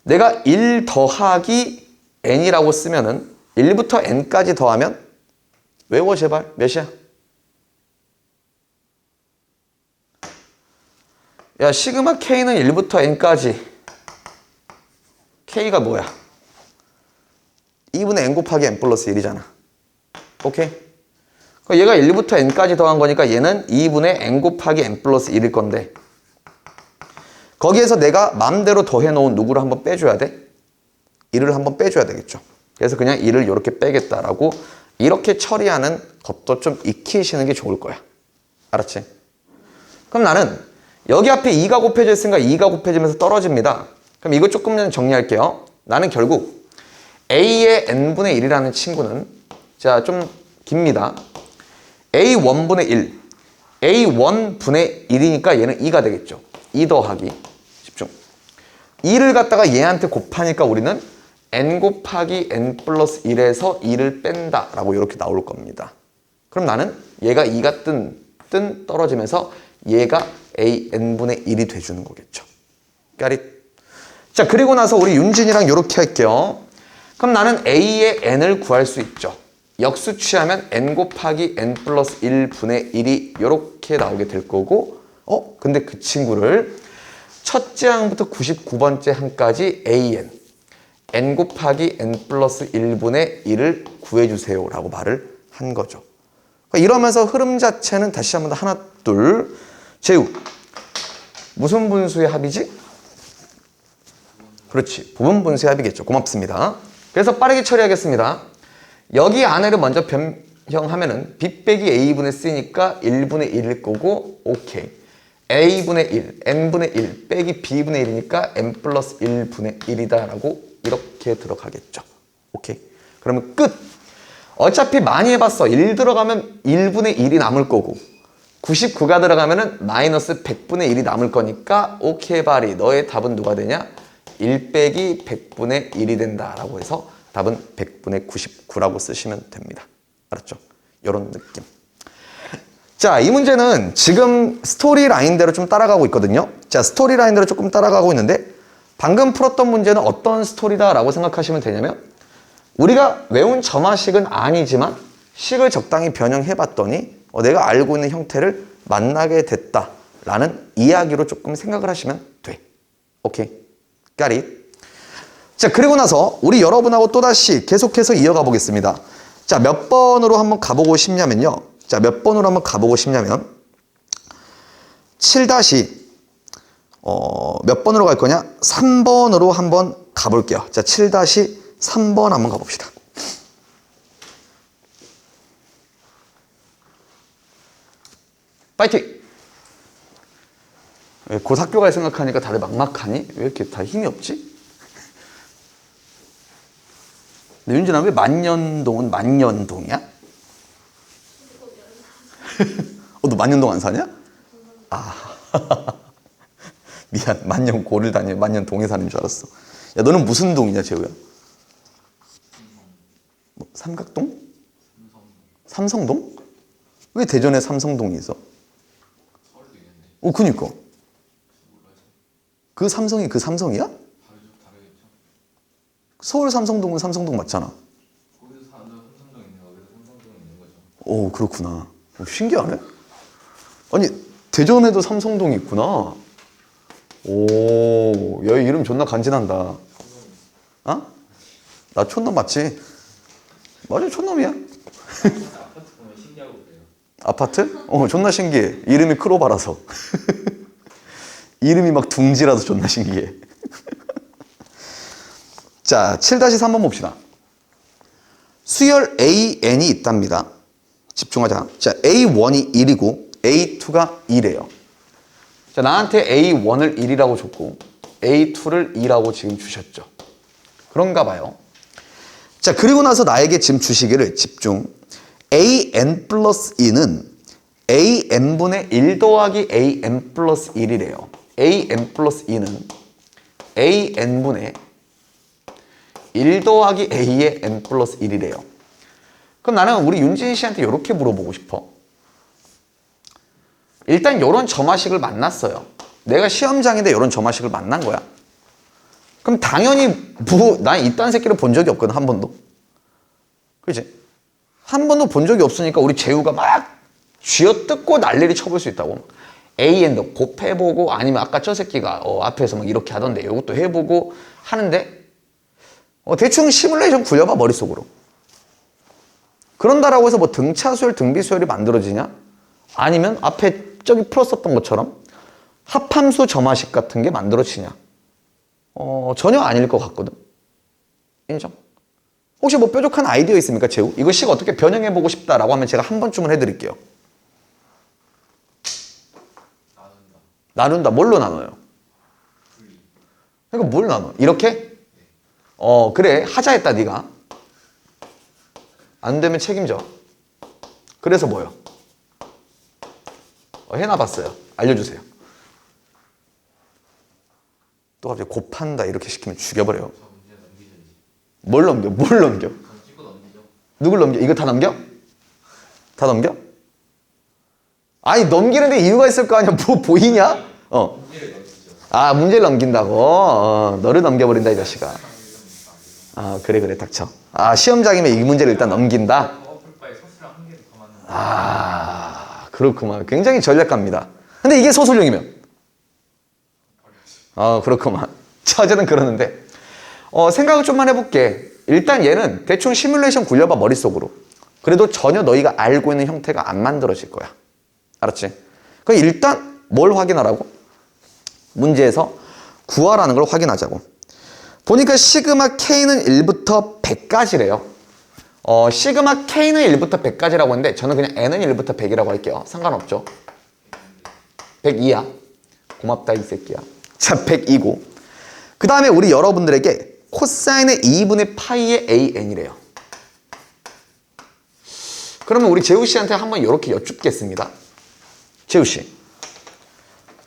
내가 1 더하기 n이라고 쓰면은 1부터 n까지 더하면 외워 제발. 몇이야? 야, 시그마 k는 1부터 n까지. k가 뭐야? 2분의 n 곱하기 n 플러스 1이잖아. 오케이? 얘가 1부터 n까지 더한 거니까 얘는 2분의 n 곱하기 n 플러스 1일 건데 거기에서 내가 마음대로 더해놓은 누구를 한번 빼줘야 돼? 1을 한번 빼줘야 되겠죠. 그래서 그냥 1을 이렇게 빼겠다라고 이렇게 처리하는 것도 좀 익히시는 게 좋을 거야. 알았지? 그럼 나는 여기 앞에 2가 곱해져 있으니까 2가 곱해지면서 떨어집니다. 그럼 이거 조금 정리할게요. 나는 결국 a의 n분의 1이라는 친구는 자, 좀 깁니다. a1분의 1 a1분의 1이니까 얘는 2가 되겠죠. 2 더하기 집중 2를 갖다가 얘한테 곱하니까 우리는 n 곱하기 n 플러스 1에서 2를 뺀다 라고 이렇게 나올 겁니다. 그럼 나는 얘가 2가 뜬 떨어지면서 얘가 a(n)분의 1이 돼주는 거겠죠. 까릿. 자, 그리고 나서 우리 윤진이랑 이렇게 할게요. 그럼 나는 a의 n을 구할 수 있죠. 역수 취하면 n 곱하기 n 플러스 1분의 1이 이렇게 나오게 될 거고 근데 그 친구를 첫째 항부터 99번째 항까지 n 곱하기 n 플러스 1분의 1을 구해주세요 라고 말을 한 거죠. 그러니까 이러면서 흐름 자체는 다시 한번 더 하나 둘 재우 무슨 분수의 합이지? 그렇지, 부분 분수의 합이겠죠. 고맙습니다. 그래서 빠르게 처리하겠습니다. 여기 안에를 먼저 변형하면은 b 빼기 a분의 c니까 1분의 1일 거고 오케이. a분의 1, n분의 1 빼기 b분의 1이니까 n 플러스 1분의 1이다 라고 이렇게 들어가겠죠. 오케이. 그러면 끝. 어차피 많이 해봤어. 1 들어가면 1분의 1이 남을 거고 99가 들어가면은 마이너스 100분의 1이 남을 거니까 오케이 바리 너의 답은 누가 되냐? 1 빼기 100분의 1이 된다 라고 해서 답은 100분의 99라고 쓰시면 됩니다. 알았죠? 이런 느낌. 자, 이 문제는 지금 스토리 라인대로 좀 따라가고 있거든요. 자, 스토리 라인대로 조금 따라가고 있는데 방금 풀었던 문제는 어떤 스토리다라고 생각하시면 되냐면 우리가 외운 점화식은 아니지만 식을 적당히 변형해봤더니 내가 알고 있는 형태를 만나게 됐다라는 이야기로 조금 생각을 하시면 돼. 오케이? Got it? 자, 그리고 나서 우리 여러분하고 또다시 계속해서 이어가 보겠습니다. 자, 몇 번으로 한번 가보고 싶냐면요. 자, 몇 번으로 한번 가보고 싶냐면 7 몇 번으로 갈 거냐? 3번으로 한번 가볼게요. 자, 7-3번 한번 가봅시다. 파이팅! 왜 곧 학교 갈 생각하니까 다들 막막하니? 왜 이렇게 다 힘이 없지? 근데 윤진아, 왜 만년동은 만년동이야? 너 만년동 안 사냐? 아, 미안. 만년고를 다녀 만년동에 사는 줄 알았어. 야, 너는 무슨 동이냐, 재우야? 뭐, 삼각동? 삼성동? 왜 대전에 삼성동이 있어? 그니까. 그 삼성이 그 삼성이야? 서울 삼성동은 삼성동 맞잖아. 거기서 사는 삼성동 있는 여기서 삼성동이 있는 거죠. 오, 그렇구나. 신기하네. 아니, 대전에도 삼성동이 있구나. 오, 야, 이름 존나 간지난다. 어? 나 촌놈 맞지? 맞아, 촌놈이야. 아파트 보면 신기하고 그래요. 아파트? 존나 신기해. 이름이 크로바라서. 이름이 막 둥지라서 존나 신기해. 자, 7-3번 봅시다. 수열 AN이 있답니다. 집중하자. 자, A1이 1이고 A2가 2래요. 자, 나한테 A1을 1이라고 줬고 A2를 2라고 지금 주셨죠. 그런가 봐요. 자, 그리고 나서 나에게 지금 주시기를 집중. AN 플러스 2는 AN분의 1 더하기 AN 플러스 1이래요. AN 플러스 2는 AN분의 1 더하기 A의 N 플러스 1이래요. 그럼 나는 우리 윤진 씨한테 이렇게 물어보고 싶어. 일단 요런 점화식을 만났어요. 내가 시험장인데 요런 점화식을 만난 거야. 그럼 당연히 난 이딴 새끼를 본 적이 없거든, 한 번도. 그지? 한 번도 본 적이 없으니까 우리 재우가 막 쥐어뜯고 난리를 쳐볼 수 있다고. AN도 곱해보고 아니면 아까 저 새끼가 앞에서 막 이렇게 하던데 이것도 해보고 하는데 대충 시뮬레이션 굴려봐, 머릿속으로. 그런다라고 해서 뭐 등차수열, 등비수열이 만들어지냐? 아니면 앞에 저기 풀었었던 것처럼 합함수 점화식 같은 게 만들어지냐? 전혀 아닐 것 같거든. 인정? 혹시 뭐 뾰족한 아이디어 있습니까, 재우? 이거 식 어떻게 변형해보고 싶다라고 하면 제가 한 번쯤은 해드릴게요. 나눈다. 뭘로 나눠요? 그러니까 뭘 나눠? 이렇게? 그래. 하자 했다, 네가. 안 되면 책임져. 그래서 뭐요? 해놔봤어요. 알려주세요. 또 갑자기 곱한다 이렇게 시키면 죽여버려요. 뭘 넘겨? 뭘 넘겨? 누굴 넘겨? 이거 다 넘겨? 다 넘겨? 아니 넘기는데 이유가 있을 거 아니야. 뭐 보이냐? 문제를 넘긴다고? 너를 넘겨버린다 이 자식아. 그래 닥쳐. 시험장이면 이 문제를 일단 넘긴다. 그렇구만. 굉장히 전략가입니다. 근데 이게 소설용이면? 그렇구만. 어쨌든 그러는데 생각을 좀만 해볼게. 일단 얘는 대충 시뮬레이션 굴려봐, 머릿속으로. 그래도 전혀 너희가 알고 있는 형태가 안 만들어질 거야. 알았지? 그럼 일단 뭘 확인하라고? 문제에서 구하라는 걸 확인하자고. 보니까 시그마 K는 1부터 100까지래요. 시그마 K는 1부터 100까지라고 했는데 저는 그냥 N은 1부터 100이라고 할게요. 상관없죠? 102야. 고맙다 이 새끼야. 자, 102고. 그 다음에 우리 여러분들에게 코사인의 2분의 파이의 AN이래요. 그러면 우리 재우 씨한테 한번 이렇게 여쭙겠습니다. 재우 씨.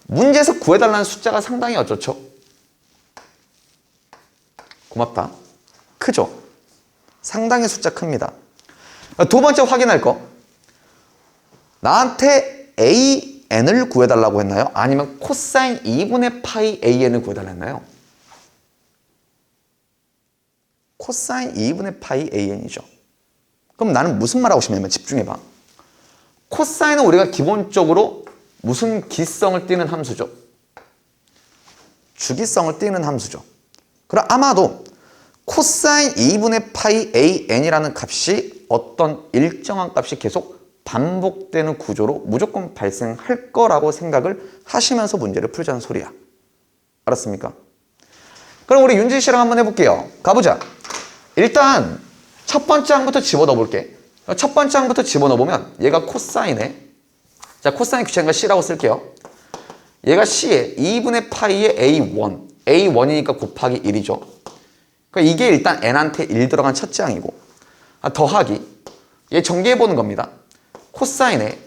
문제에서 구해달라는 숫자가 상당히 어쩌죠? 고맙다. 크죠? 상당히 숫자 큽니다. 두 번째 확인할 거. 나한테 AN을 구해달라고 했나요? 아니면 코사인 2분의 파이 AN을 구해달라 했나요? 코사인 2분의 파이 AN이죠. 그럼 나는 무슨 말하고 싶냐면 집중해봐. 코사인은 우리가 기본적으로 무슨 기성을 띠는 함수죠? 주기성을 띠는 함수죠. 그럼 아마도 코사인 2분의 파이 AN이라는 값이 어떤 일정한 값이 계속 반복되는 구조로 무조건 발생할 거라고 생각을 하시면서 문제를 풀자는 소리야. 알았습니까? 그럼 우리 윤진 씨랑 한번 해볼게요. 가보자. 일단 첫 번째 항부터 집어넣어 볼게. 첫 번째 항부터 집어넣어 보면 얘가 코사인에, 자 코사인 귀찮으니까 C라고 쓸게요. 얘가 C에 2분의 파이의 A1, A1이니까 곱하기 1이죠. 그러니까 이게 일단 N한테 1 들어간 첫째 항이고, 더하기, 얘 전개해 보는 겁니다. 코사인에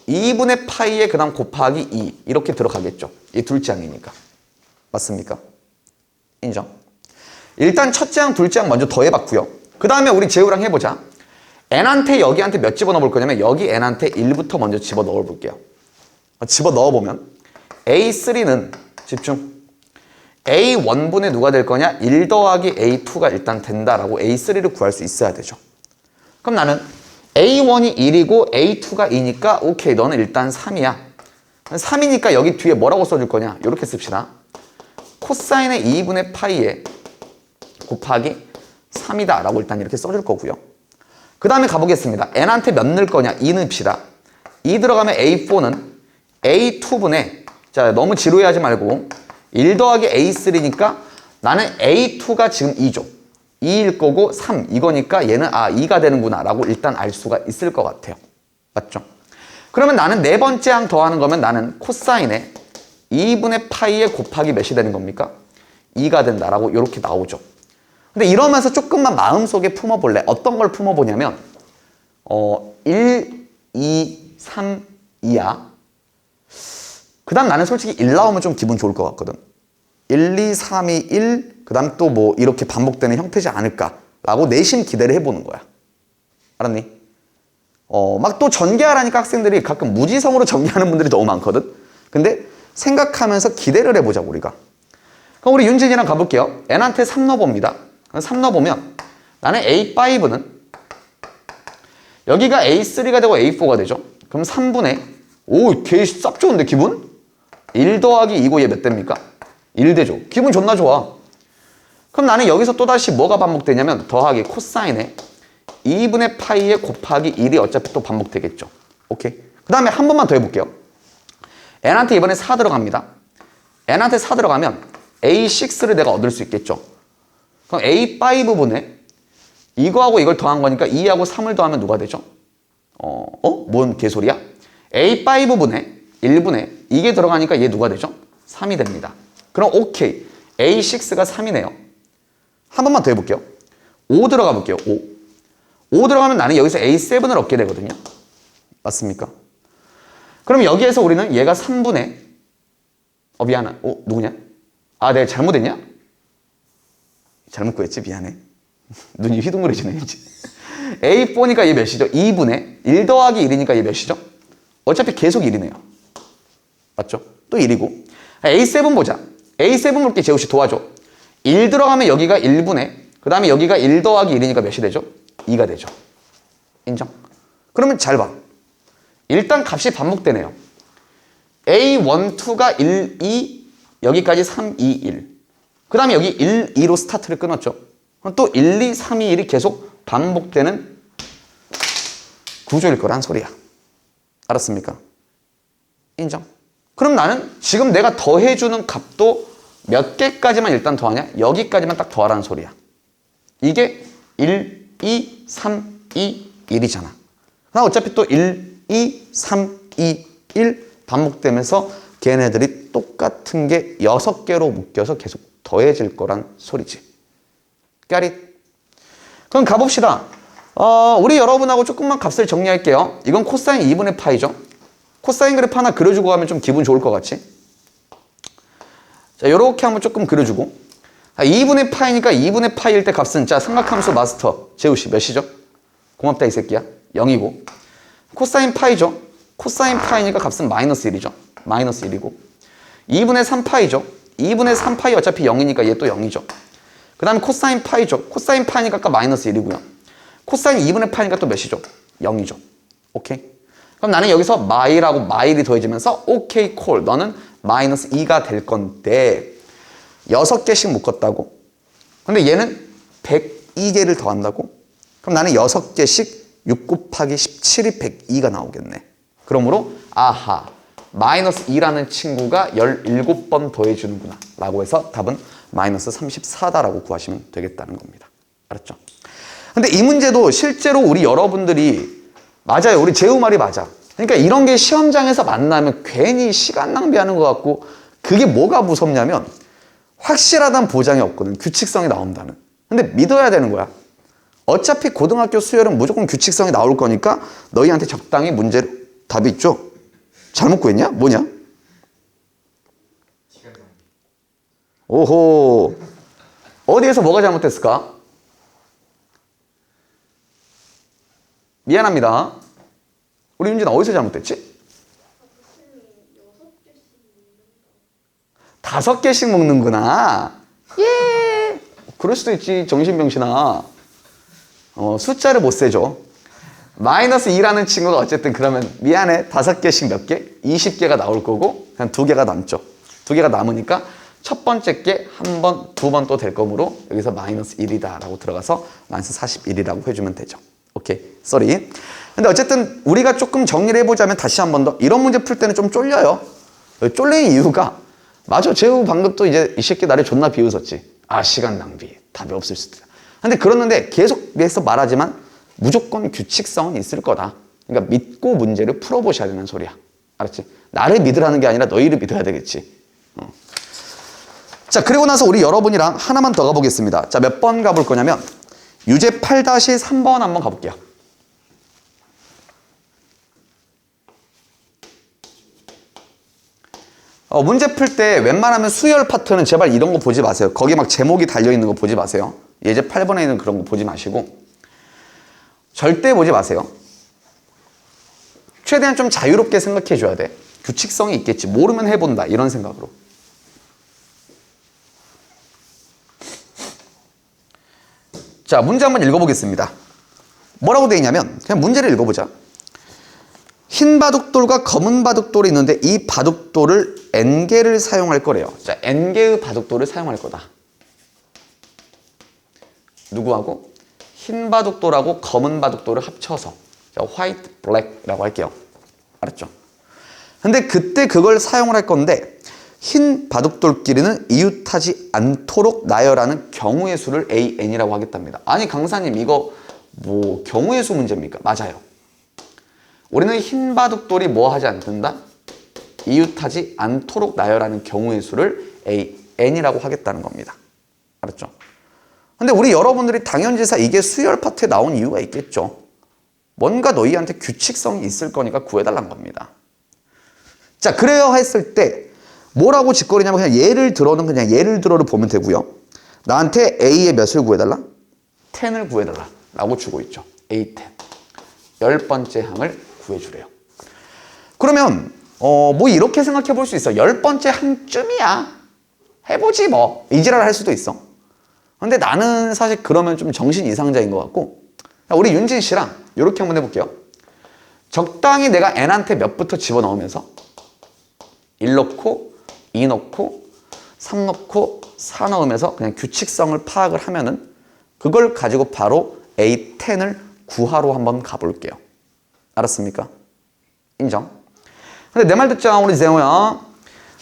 2분의 파이에 그 다음 곱하기 2 이렇게 들어가겠죠. 얘 둘째 항이니까. 맞습니까? 인정. 일단 첫째 항, 둘째 항 먼저 더해봤고요. 그 다음에 우리 재우랑 해보자. N한테 여기한테 몇 집어넣어 볼 거냐면 여기 N한테 1부터 먼저 집어넣어 볼게요. 집어넣어 보면 A3는 집중. A1분의 누가 될 거냐? 1 더하기 A2가 일단 된다라고 A3를 구할 수 있어야 되죠. 그럼 나는 A1이 1이고 A2가 2니까 오케이, 너는 일단 3이야. 3이니까 여기 뒤에 뭐라고 써줄 거냐? 이렇게 씁시다. 코사인의 2분의 파이에 곱하기 3이다 라고 일단 이렇게 써줄 거고요. 그 다음에 가보겠습니다. N한테 몇 넣을 거냐? 2 넣읍시다. 2 들어가면 A4는 A2분의, 자 너무 지루해하지 말고 1 더하기 A3니까 나는 A2가 지금 2죠. 2일 거고 3 이거니까 얘는 2가 되는구나 라고 일단 알 수가 있을 것 같아요. 맞죠? 그러면 나는 네 번째 항 더하는 거면 나는 코사인에 2분의 파이에 곱하기 몇이 되는 겁니까? 2가 된다라고 이렇게 나오죠. 근데 이러면서 조금만 마음속에 품어볼래. 어떤 걸 품어보냐면 1, 2, 3, 2야. 그 다음 나는 솔직히 1 나오면 좀 기분 좋을 것 같거든. 1, 2, 3, 2, 1, 그 다음 또 뭐 이렇게 반복되는 형태지 않을까라고 내심 기대를 해보는 거야. 알았니? 막 또 전개하라니까 학생들이 가끔 무지성으로 전개하는 분들이 너무 많거든. 근데 생각하면서 기대를 해보자고 우리가. 그럼 우리 윤진이랑 가볼게요. n한테 3 넣어봅니다. 3 넣어보면 나는 A5는 여기가 A3가 되고 A4가 되죠. 그럼 3분의 오, 걔 쌉 좋은데 기분? 1 더하기 2고 얘 몇 됩니까? 1 되죠. 기분 존나 좋아. 그럼 나는 여기서 또다시 뭐가 반복되냐면 더하기 코사인에 2분의 파이에 곱하기 1이 어차피 또 반복되겠죠. 오케이. 그 다음에 한 번만 더 해볼게요. n한테 이번에 4 들어갑니다. n한테 4 들어가면 A6를 내가 얻을 수 있겠죠. 그럼 A5분의 이거하고 이걸 더한 거니까 2하고 3을 더하면 누가 되죠? 뭔 개소리야? A5분의 1분의 이게 들어가니까 얘 누가 되죠? 3이 됩니다. 그럼 오케이. A6가 3이네요. 한 번만 더 해볼게요. 5 들어가 볼게요. 5 들어가면 나는 여기서 A7을 얻게 되거든요. 맞습니까? 그럼 여기에서 우리는 얘가 3분의 미안해. 누구냐? 내가 잘못했냐? 잘못 구했지? 미안해. 눈이 휘둥그레지네 이제. A4니까 얘 몇이죠? 2분의 1 더하기 1이니까 얘 몇이죠? 어차피 계속 1이네요. 맞죠? 또 1이고. A7 보자. A7 볼게. 재우씨 도와줘. 1 들어가면 여기가 1분의 그 다음에 여기가 1 더하기 1이니까 몇이 되죠? 2가 되죠. 인정? 그러면 잘 봐. 일단 값이 반복되네요. A1, 2가 1, 2 여기까지 3, 2, 1. 그 다음에 여기 1, 2로 스타트를 끊었죠. 그럼 또 1, 2, 3, 2, 1이 계속 반복되는 구조일 거란 소리야. 알았습니까? 인정? 그럼 나는 지금 내가 더해주는 값도 몇 개까지만 일단 더하냐? 여기까지만 딱 더하라는 소리야. 이게 1, 2, 3, 2, 1이잖아. 그럼 어차피 또 1, 2, 3, 2, 1 반복되면서 걔네들이 똑같은 게 6개로 묶여서 계속 더해질 거란 소리지. 까릿. 그럼 가봅시다. 우리 여러분하고 조금만 값을 정리할게요. 이건 코사인 2분의 파이죠. 코사인 그래프 하나 그려주고 가면 좀 기분 좋을 것 같지? 자, 요렇게 한번 조금 그려주고. 2분의 파이니까 2분의 파이일 때 값은 자, 삼각함수 마스터 재우씨 몇이죠? 고맙다 이 새끼야. 0이고. 코사인 파이죠. 코사인 파이니까 값은 마이너스 1이죠. 마이너스 1이고. 2분의 3파이죠. 2분의 3파이 어차피 0이니까 얘 또 0이죠. 그 다음에 코사인 파이죠. 코사인 파이니까 아까 마이너스 1이고요. 코사인 2분의 파이니까 또 몇이죠? 0이죠. 오케이? 그럼 나는 여기서 마일하고 마일이 더해지면서 오케이 콜. 너는 마이너스 2가 될 건데 6개씩 묶었다고? 근데 얘는 102개를 더한다고? 그럼 나는 6개씩 6 곱하기 17이 102가 나오겠네. 그러므로 아하 마이너스 2라는 친구가 17번 더해주는구나 라고 해서 답은 마이너스 34다라고 구하시면 되겠다는 겁니다. 알았죠? 근데 이 문제도 실제로 우리 여러분들이 맞아요. 우리 재우 말이 맞아. 그러니까 이런 게 시험장에서 만나면 괜히 시간 낭비하는 것 같고 그게 뭐가 무섭냐면 확실하다는 보장이 없거든. 규칙성이 나온다는. 근데 믿어야 되는 거야. 어차피 고등학교 수열은 무조건 규칙성이 나올 거니까 너희한테 적당히 문제 답이 있죠? 잘못 구했냐? 뭐냐? 오호. 어디에서 뭐가 잘못됐을까? 미안합니다. 우리 윤진아 어디서 잘못됐지? 5개씩 먹는구나. 예. 그럴 수도 있지. 정신병신아. 숫자를 못 세죠. 마이너스 2라는 친구가 어쨌든 그러면 미안해. 5개씩 몇 개? 20개가 나올 거고 그냥 2개가 남죠. 2개가 남으니까 첫 번째 게 한 번, 2번 또 될 거므로 여기서 마이너스 1이다 라고 들어가서 마이너스 41이라고 해주면 되죠. 오케이. 쏘리. 근데 어쨌든 우리가 조금 정리를 해보자면 다시 한 번 더 이런 문제 풀 때는 좀 쫄려요. 쫄리는 이유가 맞아. 재우 방금 또 이제 이 새끼 나를 존나 비웃었지. 시간 낭비. 답이 없을 수도 있다. 근데 그러는데 계속해서 말하지만 무조건 규칙성은 있을 거다. 그러니까 믿고 문제를 풀어보셔야 되는 소리야. 알았지? 나를 믿으라는 게 아니라 너희를 믿어야 되겠지. 자, 그리고 나서 우리 여러분이랑 하나만 더 가보겠습니다. 자, 몇 번 가볼 거냐면 유제 8-3번 한번 가볼게요. 문제 풀 때 웬만하면 수열 파트는 제발 이런 거 보지 마세요. 거기 막 제목이 달려있는 거 보지 마세요. 예제 8번에 있는 그런 거 보지 마시고 절대 보지 마세요. 최대한 좀 자유롭게 생각해 줘야 돼. 규칙성이 있겠지. 모르면 해본다. 이런 생각으로. 자, 문제 한번 읽어보겠습니다. 뭐라고 되어 있냐면 그냥 문제를 읽어보자. 흰 바둑돌과 검은 바둑돌이 있는데 이 바둑돌을 n개를 사용할 거래요. 자, n개의 바둑돌을 사용할 거다. 누구하고? 흰 바둑돌하고 검은 바둑돌을 합쳐서. 자, 화이트, 블랙이라고 할게요. 알았죠? 근데 그때 그걸 사용을 할 건데 흰 바둑돌끼리는 이웃하지 않도록 나열하는 경우의 수를 AN이라고 하겠답니다. 아니 강사님 이거 뭐 경우의 수 문제입니까? 맞아요. 우리는 흰 바둑돌이 뭐 하지 않는다? 이웃하지 않도록 나열하는 경우의 수를 AN이라고 하겠다는 겁니다. 알았죠? 근데 우리 여러분들이 당연지사 이게 수열 파트에 나온 이유가 있겠죠. 뭔가 너희한테 규칙성이 있을 거니까 구해달라는 겁니다. 자, 그래야 했을 때 뭐라고 짓거리냐면 그냥 예를 들어는 그냥 예를 들어를 보면 되고요. 나한테 A의 몇을 구해달라? 10을 구해달라 라고 주고 있죠. A10. 10번째 항을 구해주래요. 그러면 뭐 이렇게 생각해 볼 수 있어. 10번째 항쯤이야. 해보지 뭐. 이지랄 할 수도 있어. 근데 나는 사실 그러면 좀 정신 이상자인 것 같고 우리 윤진 씨랑 이렇게 한번 해볼게요. 적당히 내가 n한테 몇부터 집어넣으면서 1 넣고 2 넣고 3 넣고 4 넣으면서 그냥 규칙성을 파악을 하면은 그걸 가지고 바로 A10을 구하러 한번 가볼게요. 알았습니까? 인정? 근데 내 말 듣자 우리 재호야.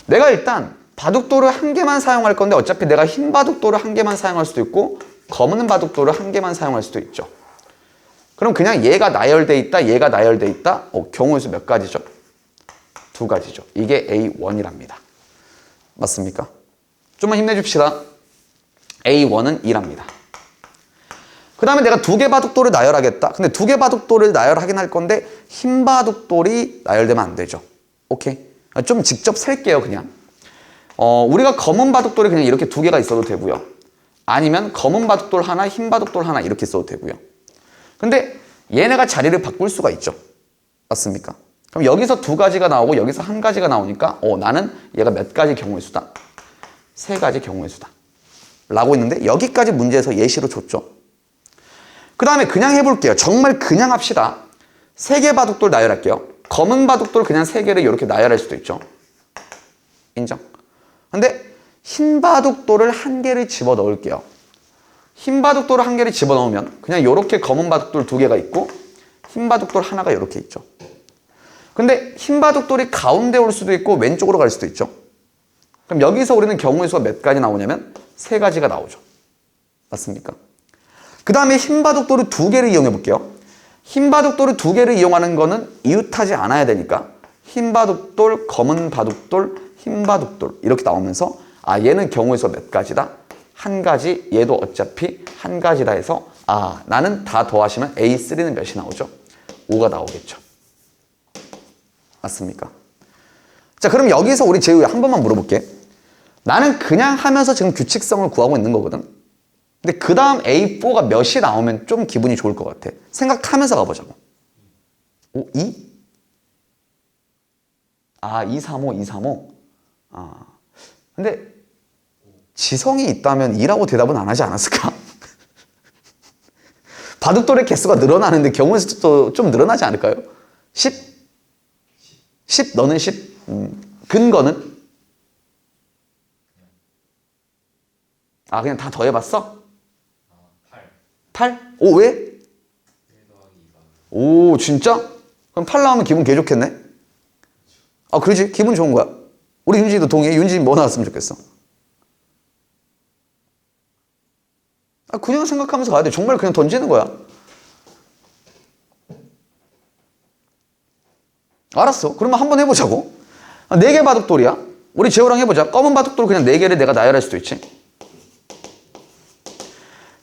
내가 일단 바둑돌을 한 개만 사용할 건데 어차피 내가 흰 바둑돌을 한 개만 사용할 수도 있고 검은 바둑돌을 한 개만 사용할 수도 있죠. 그럼 그냥 얘가 나열돼 있다, 얘가 나열돼 있다. 경우의 수 몇 가지죠? 2가지죠. 이게 A1이랍니다. 맞습니까? 좀만 힘내줍시다. A1은 2랍니다. 그 다음에 내가 2개 바둑돌을 나열하겠다. 근데 2개 바둑돌을 나열하긴 할 건데 흰 바둑돌이 나열되면 안 되죠. 오케이? 좀 직접 셀게요, 그냥. 우리가 검은 바둑돌이 그냥 이렇게 2개가 있어도 되고요. 아니면 검은 바둑돌 하나, 흰 바둑돌 하나 이렇게 써도 되고요. 근데 얘네가 자리를 바꿀 수가 있죠. 맞습니까? 그럼 여기서 2가지가 나오고 여기서 1가지가 나오니까 나는 얘가 몇 가지 경우의 수다? 3가지 경우의 수다. 라고 있는데 여기까지 문제에서 예시로 줬죠. 그 다음에 그냥 해볼게요. 정말 그냥 합시다. 3개 바둑돌 나열할게요. 검은 바둑돌 그냥 3개를 이렇게 나열할 수도 있죠. 인정? 근데 흰 바둑돌을 1개를 집어넣을게요. 흰 바둑돌을 1개를 집어넣으면 그냥 이렇게 검은 바둑돌 2개가 있고 흰 바둑돌 하나가 이렇게 있죠. 근데 흰 바둑돌이 가운데 올 수도 있고 왼쪽으로 갈 수도 있죠. 그럼 여기서 우리는 경우의 수가 몇 가지 나오냐면 3가지가 나오죠. 맞습니까? 그 다음에 흰 바둑돌을 2개를 이용해 볼게요. 흰 바둑돌을 2개를 이용하는 거는 이웃하지 않아야 되니까 흰 바둑돌, 검은 바둑돌, 흰 바둑돌 이렇게 나오면서 얘는 경우의 수가 몇 가지다? 1가지, 얘도 어차피 1가지다 해서 나는 다 더하시면 A3는 몇이 나오죠? 5가 나오겠죠. 맞습니까? 자, 그럼 여기서 우리 재우야 한 번만 물어볼게. 나는 그냥 하면서 지금 규칙성을 구하고 있는 거거든. 근데 그 다음 A4가 몇이 나오면 좀 기분이 좋을 것 같아. 생각하면서 가보자고. 2? 235, 235. 근데 지성이 있다면 2라고 대답은 안 하지 않았을까? 바둑돌의 개수가 늘어나는데 경우의 수도 좀 늘어나지 않을까요? 10? 10? 너는 10? 근거는? 그냥 다 더해봤어? 8? 오, 왜? 1 더하기 2가. 오, 진짜? 그럼 8 나오면 기분 개 좋겠네? 그렇지. 기분 좋은 거야. 우리 윤진이도 동의해. 윤진이 뭐 나왔으면 좋겠어? 그냥 생각하면서 가야 돼. 정말 그냥 던지는 거야. 알았어. 그러면 한번 해보자고. 4개 바둑돌이야. 우리 재호랑 해보자. 검은 바둑돌 그냥 4개를 내가 나열할 수도 있지.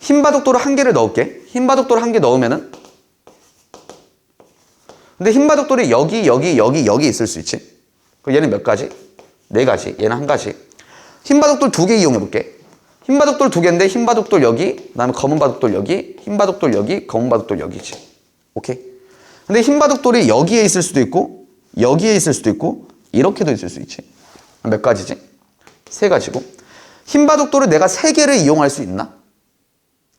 흰 바둑돌을 1개를 넣을게. 흰 바둑돌 1개 넣으면은 근데 흰 바둑돌이 여기 있을 수 있지. 그럼 얘는 몇 가지? 4가지. 얘는 1가지. 흰 바둑돌 2개 이용해 볼게. 흰 바둑돌 2개인데 흰 바둑돌 여기, 그 다음에 검은 바둑돌 여기, 흰 바둑돌 여기, 검은 바둑돌 여기지. 오케이? 근데 흰 바둑돌이 여기에 있을 수도 있고 여기에 있을 수도 있고 이렇게도 있을 수 있지. 몇 가지지? 세 가지고. 흰 바둑돌을 내가 세 개를 이용할 수 있나?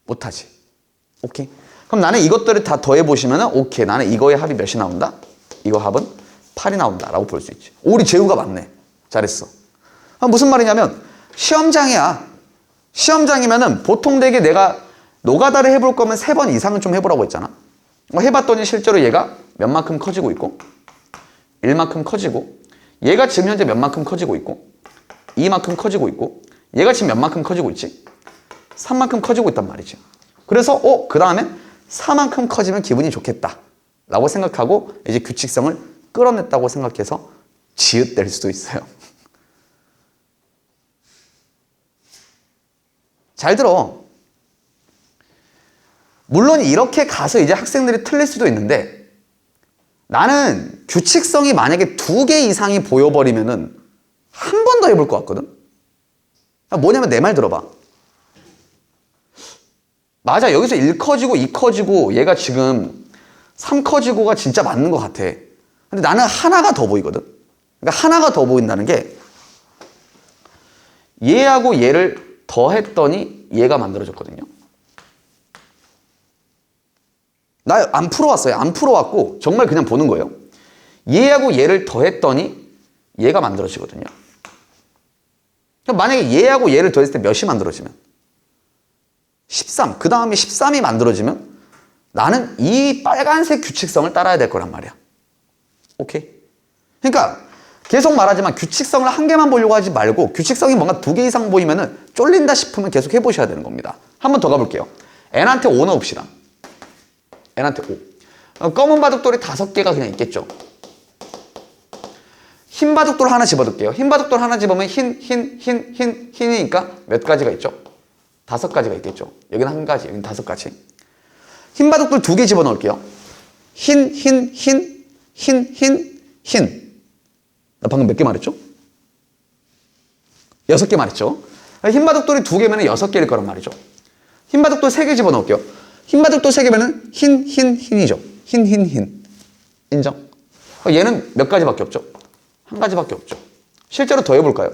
못하지. 오케이. 그럼 나는 이것들을 다 더해보시면은 오케이. 나는 이거의 합이 몇이 나온다? 이거 합은 8이 나온다 라고 볼 수 있지. 오, 우리 재우가 맞네. 잘했어. 무슨 말이냐면 시험장이야. 시험장이면은 보통 되게 내가 노가다를 해볼 거면 3번 이상은 좀 해보라고 했잖아. 해봤더니 실제로 얘가 몇 만큼 커지고 있고 1만큼 커지고 얘가 지금 현재 몇 만큼 커지고 있고 2만큼 커지고 있고 얘가 지금 몇 만큼 커지고 있지? 3만큼 커지고 있단 말이지. 그래서 그 다음엔 4만큼 커지면 기분이 좋겠다 라고 생각하고 이제 규칙성을 끌어냈다고 생각해서 지읒될 수도 있어요. 잘 들어. 물론 이렇게 가서 이제 학생들이 틀릴 수도 있는데 나는 규칙성이 만약에 2개 이상이 보여버리면은 한 번 더 해볼 것 같거든. 뭐냐면 내 말 들어봐. 맞아. 여기서 1 커지고 2 커지고 얘가 지금 3 커지고가 진짜 맞는 것 같아. 근데 나는 하나가 더 보이거든. 그러니까 하나가 더 보인다는 게 얘하고 얘를 더했더니 얘가 만들어졌거든요. 나 안 풀어왔어요. 안 풀어왔고 정말 그냥 보는 거예요. 얘하고 얘를 더했더니 얘가 만들어지거든요. 그럼 만약에 얘하고 얘를 더했을 때 몇이 만들어지면? 13. 그 다음에 13이 만들어지면 나는 이 빨간색 규칙성을 따라야 될 거란 말이야. 오케이? 그러니까 계속 말하지만 규칙성을 한 개만 보려고 하지 말고 규칙성이 뭔가 2개 이상 보이면은 쫄린다 싶으면 계속 해보셔야 되는 겁니다. 한 번 더 가볼게요. n한테 5 넣읍시다. n한테 5. 검은 바둑돌이 5개가 그냥 있겠죠. 흰 바둑돌 하나 집어둘게요. 흰 바둑돌 하나 집으면 흰이니까 몇 가지가 있죠? 5가지가 있겠죠. 여기는 1가지, 여기는 5가지. 흰 바둑돌 2개 집어넣을게요. 흰. 나 방금 몇 개 말했죠? 6개 말했죠. 흰 바둑돌이 2개면 6개일 거란 말이죠. 흰 바둑돌 3개 집어넣을게요. 흰 바둑돌 3개면 흰이죠. 흰. 인정? 얘는 몇 가지밖에 없죠? 1가지밖에 없죠. 실제로 더해볼까요?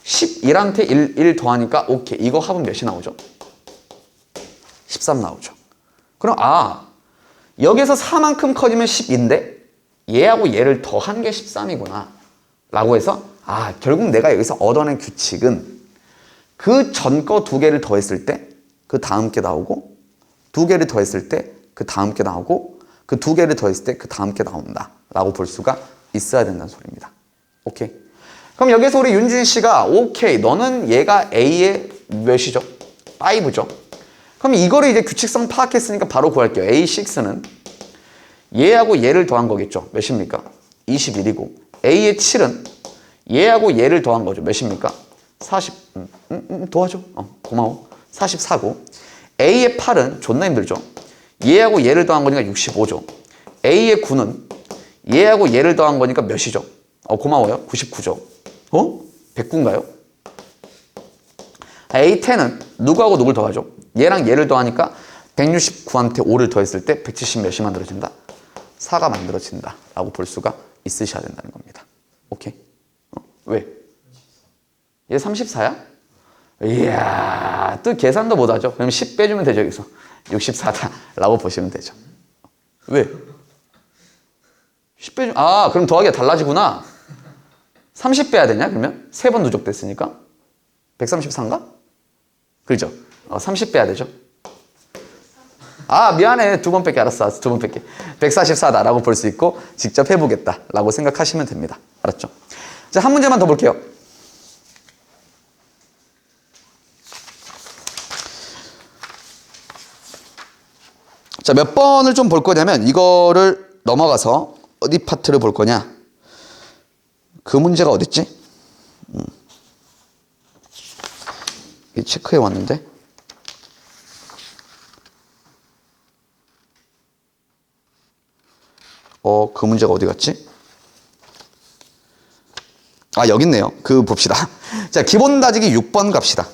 11한테 1 더하니까 오케이. 이거 합은 몇이 나오죠? 13 나오죠. 그럼 여기서 4만큼 커지면 10인데 얘하고 얘를 더한 게 13이구나 라고 해서 결국 내가 여기서 얻어낸 규칙은 그 전 거 2개를 더했을 때 그 다음 게 나오고 2개를 더했을 때 그 다음 게 나오고 그 2개를 더했을 때 그 다음 게 나온다 라고 볼 수가 있어야 된다는 소리입니다. 오케이. 그럼 여기서 우리 윤진 씨가 오케이 너는 얘가 A의 몇이죠? 5죠. 그럼 이거를 이제 규칙성 파악했으니까 바로 구할게요. A6는 얘하고 얘를 더한 거겠죠. 몇입니까? 21이고 A의 7은 얘하고 얘를 더한 거죠. 몇입니까? 40. 도와줘. 고마워. 44고 A의 8은 존나 힘들죠. 얘하고 얘를 더한 거니까 65죠. A의 9는 얘하고 얘를 더한 거니까 몇이죠? 고마워요. 99죠. 109인가요? A10은 누구하고 누굴 더하죠? 얘랑 얘를 더하니까 169한테 5를 더했을 때 170 몇이 만들어진다? 4가 만들어진다 라고 볼 수가 있으셔야 된다는 겁니다. 오케이? 왜? 얘 34야? 이야, 또 계산도 못하죠. 그럼 10 빼주면 되죠. 여기서 64다 라고 보시면 되죠. 왜? 10 빼주면 그럼 더하기가 달라지구나. 30 빼야 되냐 그러면? 3번 누적됐으니까 134인가? 그렇죠? 30 빼야 되죠. 미안해. 2번 뺄게. 알았어. 2번 뺄게. 144다 라고 볼 수 있고 직접 해보겠다 라고 생각하시면 됩니다. 알았죠? 자, 한 문제만 더 볼게요. 자, 몇 번을 좀 볼 거냐면 이거를 넘어가서 어디 파트를 볼 거냐? 그 문제가 어딨지? 이 체크해 왔는데 그 문제가 어디 갔지? 여기 있네요. 그 봅시다. 자, 기본 다지기 6번 갑시다.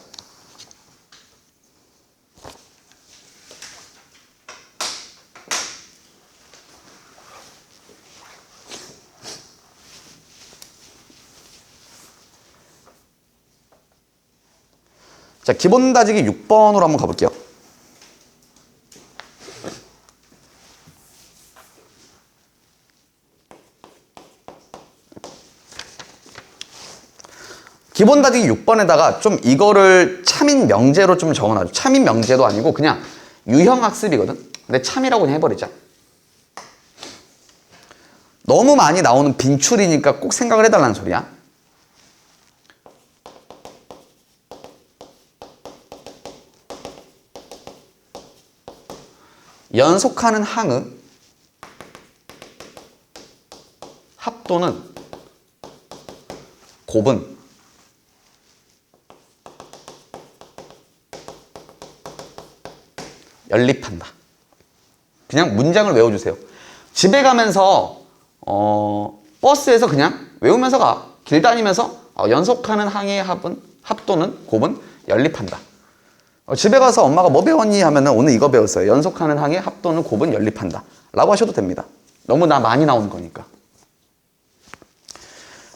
자, 기본 다지기 6번으로 한번 가볼게요. 기본 다지기 6번에다가 좀 이거를 참인 명제로 좀 적어놔줘. 참인 명제도 아니고 그냥 유형학습이거든. 근데 참이라고 그냥 해버리자. 너무 많이 나오는 빈출이니까 꼭 생각을 해달라는 소리야. 연속하는 항의 합도는 곱은 연립한다. 그냥 문장을 외워주세요. 집에 가면서 버스에서 그냥 외우면서 가. 길 다니면서 연속하는 항의 합도는 곱은 연립한다. 집에 가서 엄마가 뭐 배웠니 하면은 오늘 이거 배웠어요. 연속하는 항의 합도는 곱은 연립한다. 라고 하셔도 됩니다. 너무 많이 나오는 거니까.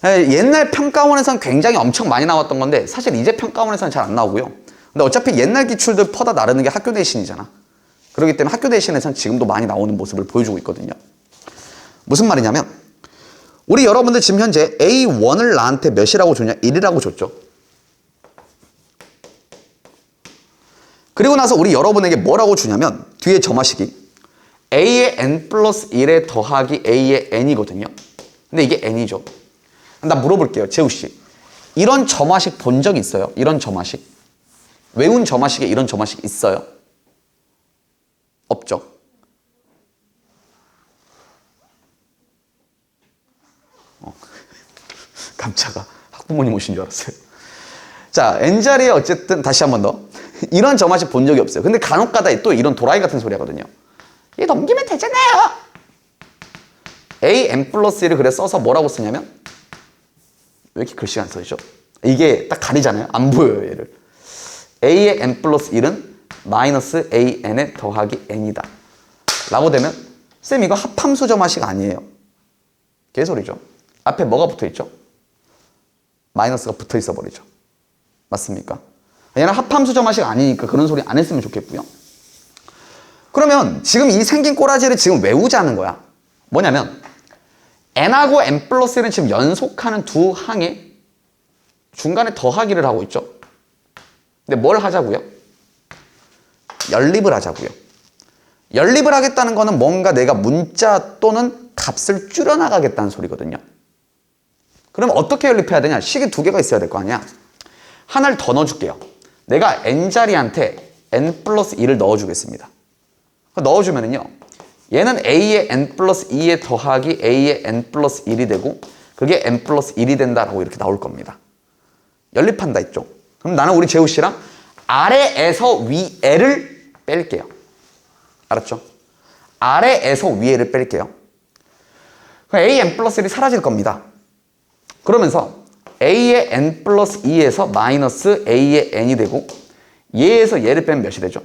옛날 평가원에서는 굉장히 엄청 많이 나왔던 건데 사실 이제 평가원에서는 잘 안 나오고요. 근데 어차피 옛날 기출들 퍼다 나르는 게 학교 내신이잖아. 그렇기 때문에 학교 내신에서는 지금도 많이 나오는 모습을 보여주고 있거든요. 무슨 말이냐면 우리 여러분들 지금 현재 A1을 나한테 몇이라고 줬냐? 1이라고 줬죠. 그리고 나서 우리 여러분에게 뭐라고 주냐면 뒤에 점화식이 A의 n 플러스 1에 더하기 A의 n이거든요. 근데 이게 n이죠. 나 물어볼게요. 재우씨. 이런 점화식 본 적 있어요? 이런 점화식? 외운 점화식에 이런 점화식 있어요? 없죠. 깜짝아. 학부모님 오신 줄 알았어요. 자, n자리에 어쨌든 다시 한 번 더. 이런 점화식 본 적이 없어요. 근데 간혹가다 또 이런 도라이 같은 소리 하거든요. 얘 넘기면 되잖아요. A n 플러스 1을 그래 써서 뭐라고 쓰냐면 왜 이렇게 글씨가 안 써지죠? 이게 딱 가리잖아요. 안 보여요, 얘를. A의 n 플러스 1은 마이너스 AN에 더하기 n이다. 라고 되면 쌤 이거 합함수 점화식 아니에요. 개소리죠. 앞에 뭐가 붙어있죠? 마이너스가 붙어있어 버리죠. 맞습니까? 얘는 합함수 점화식 아니니까 그런 소리 안 했으면 좋겠고요. 그러면 지금 이 생긴 꼬라지를 지금 외우자는 거야. 뭐냐면 n하고 n 플러스 1은 지금 연속하는 두 항에 중간에 더하기를 하고 있죠. 근데 뭘 하자고요? 연립을 하자고요. 연립을 하겠다는 거는 뭔가 내가 문자 또는 값을 줄여나가겠다는 소리거든요. 그럼 어떻게 연립해야 되냐? 식이 두 개가 있어야 될 거 아니야? 하나를 더 넣어줄게요. 내가 n자리한테 n 플러스 2를 넣어주겠습니다. 넣어주면은요. 얘는 a의 n 플러스 2에 더하기 a의 n 플러스 1이 되고 그게 n 플러스 1이 된다라고 이렇게 나올 겁니다. 연립한다 했죠. 그럼 나는 우리 재우 씨랑 아래에서 위에를 뺄게요. 알았죠? 아래에서 위에를 뺄게요. 그럼 a n 플러스 1이 사라질 겁니다. 그러면서 a의 n 플러스 2에서 마이너스 a의 n이 되고 얘에서 얘를 빼면 몇이 되죠?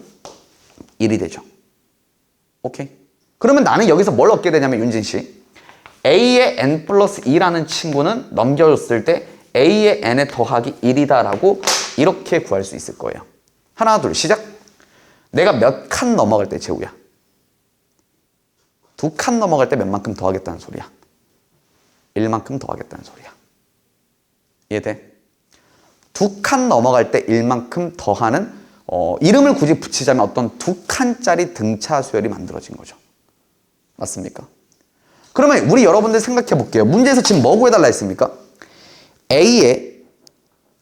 1이 되죠. 오케이? 그러면 나는 여기서 뭘 얻게 되냐면 윤진 씨 a의 n 플러스 2라는 친구는 넘겨줬을 때 a의 n에 더하기 1이다라고 이렇게 구할 수 있을 거예요. 하나 둘 시작. 내가 몇 칸 넘어갈 때 재우야. 2칸 넘어갈 때 몇 만큼 더하겠다는 소리야. 1만큼 더하겠다는 소리야. 이해돼? 2칸 넘어갈 때 1만큼 더하는 이름을 굳이 붙이자면 어떤 2칸짜리 등차 수열이 만들어진 거죠. 맞습니까? 그러면 우리 여러분들 생각해 볼게요. 문제에서 지금 뭐 구해달라 했습니까? A에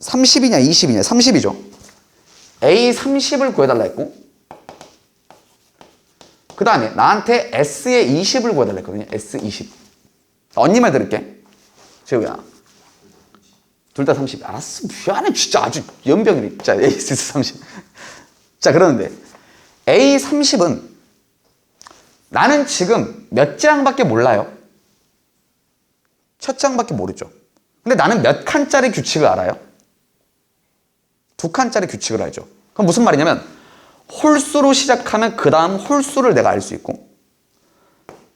30이냐 20이냐 30이죠. A 30을 구해달라 했고 그 다음에 나한테 S에 20을 구해달라 했거든요. S 20. 언니 말 들을게. 재우야. 둘 다 30. 알았어. 미안해. 진짜 아주 연병이네. 자, A 30. 자, 그러는데 A 30은 나는 지금 몇 장밖에 몰라요. 첫 장밖에 모르죠. 근데 나는 몇 칸짜리 규칙을 알아요? 2칸짜리 규칙을 알죠. 그럼 무슨 말이냐면 홀수로 시작하면 그 다음 홀수를 내가 알 수 있고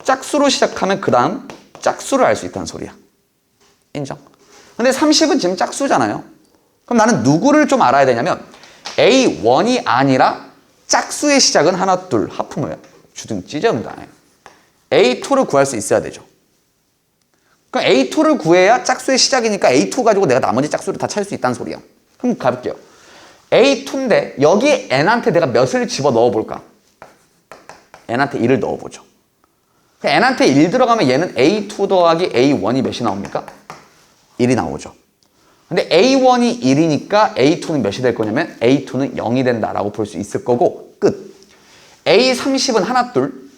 짝수로 시작하면 그 다음 짝수를 알 수 있다는 소리야. 인정? 근데 30은 지금 짝수잖아요. 그럼 나는 누구를 좀 알아야 되냐면 A1이 아니라 짝수의 시작은 하나, 둘, 하품을 주둥 찢어온다. A2를 구할 수 있어야 되죠. 그럼 A2를 구해야 짝수의 시작이니까 A2 가지고 내가 나머지 짝수를 다 찾을 수 있다는 소리야. 그럼 가볼게요. A2인데 여기에 n한테 내가 몇을 집어넣어 볼까? n한테 1을 넣어보죠. n한테 1 들어가면 얘는 A2 더하기 A1이 몇이 나옵니까? 1이 나오죠. 근데 A1이 1이니까 A2는 몇이 될 거냐면 A2는 0이 된다라고 볼 수 있을 거고 끝. A30은 하나, 둘.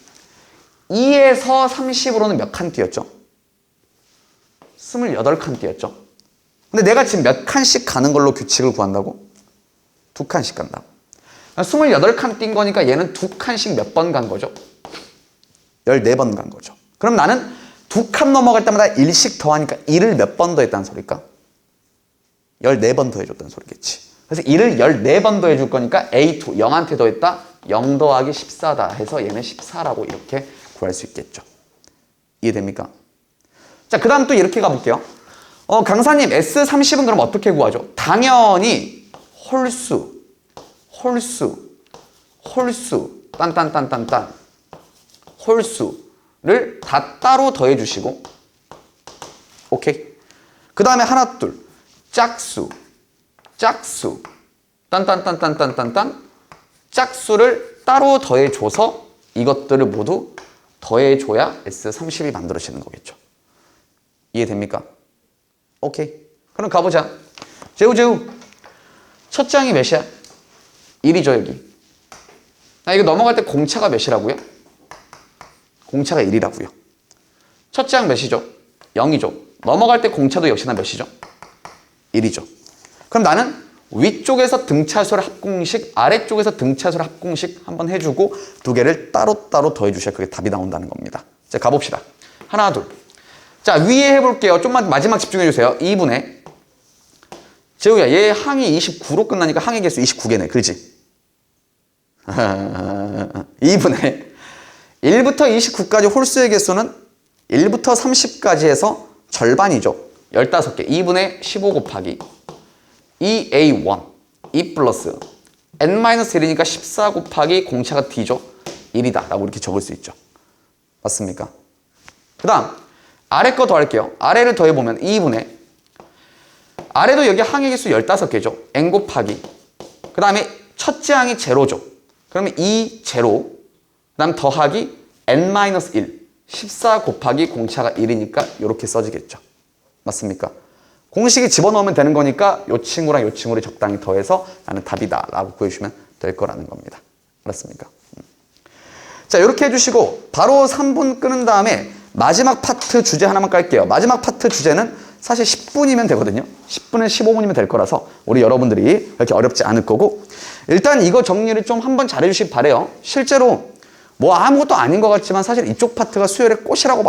2에서 30으로는 몇 칸 뛰었죠? 28칸 뛰었죠. 근데 내가 지금 몇 칸씩 가는 걸로 규칙을 구한다고? 2칸씩 간다고. 28칸 뛴 거니까 얘는 2칸씩 몇 번 간 거죠? 14번 간 거죠. 그럼 나는 2칸 넘어갈 때마다 1씩 더하니까 1을 몇 번 더했다는 소리일까? 14번 더해줬다는 소리겠지. 그래서 1을 14번 더해줄 거니까 A2, 0한테 더했다. 0 더하기 14다 해서 얘는 14라고 이렇게 구할 수 있겠죠. 이해됩니까? 자, 그 다음 또 이렇게 가볼게요. 강사님, S30은 그럼 어떻게 구하죠? 당연히 홀수, 딴, 홀수를 다 따로 더해주시고, 오케이? 그 다음에 하나, 둘, 짝수, 딴, 짝수를 따로 더해줘서 이것들을 모두 더해줘야 S30이 만들어지는 거겠죠. 이해됩니까? 오케이. 그럼 가보자. 재우. 첫 장이 몇이야? 1이죠, 여기. 이거 넘어갈 때 공차가 몇이라고요? 공차가 1이라고요. 첫 장 몇이죠? 0이죠. 넘어갈 때 공차도 역시나 몇이죠? 1이죠. 그럼 나는 위쪽에서 등차수를 합공식, 아래쪽에서 등차수를 합공식 한번 해주고 두 개를 따로따로 더해주셔야 그게 답이 나온다는 겁니다. 자, 가봅시다. 하나, 둘. 자, 위에 해볼게요. 좀만 마지막 집중해주세요. 2분의 재우야, 얘 항이 29로 끝나니까 항의 개수 29개네. 그렇지? 2분의 1부터 29까지 홀수의 개수는 1부터 30까지 해서 절반이죠. 15개. 2분의 15 곱하기 2A1, 2 플러스 n-1이니까 14 곱하기 공차가 D죠. 1이다 라고 이렇게 적을 수 있죠. 맞습니까? 그 다음 아래 거 더할게요. 아래를 더해보면 2분의 아래도 여기 항의 개수 15개죠. n 곱하기 그 다음에 첫째 항이 제로죠. 그러면 2 제로 그 다음 더하기 n-1 14 곱하기 공차가 1이니까 이렇게 써지겠죠. 맞습니까? 공식에 집어넣으면 되는 거니까 이 친구랑 이 친구를 적당히 더해서 나는 답이다 라고 구해주시면 될 거라는 겁니다. 알았습니까? 자, 이렇게 해주시고 바로 3분 끄는 다음에 마지막 파트 주제 하나만 깔게요. 마지막 파트 주제는 사실 10분이면 되거든요. 10분에서 15분이면 될 거라서 우리 여러분들이 그렇게 어렵지 않을 거고 일단 이거 정리를 좀 한번 잘해주시기 바래요. 실제로 뭐 아무것도 아닌 것 같지만 사실 이쪽 파트가 수열의 꽃이라고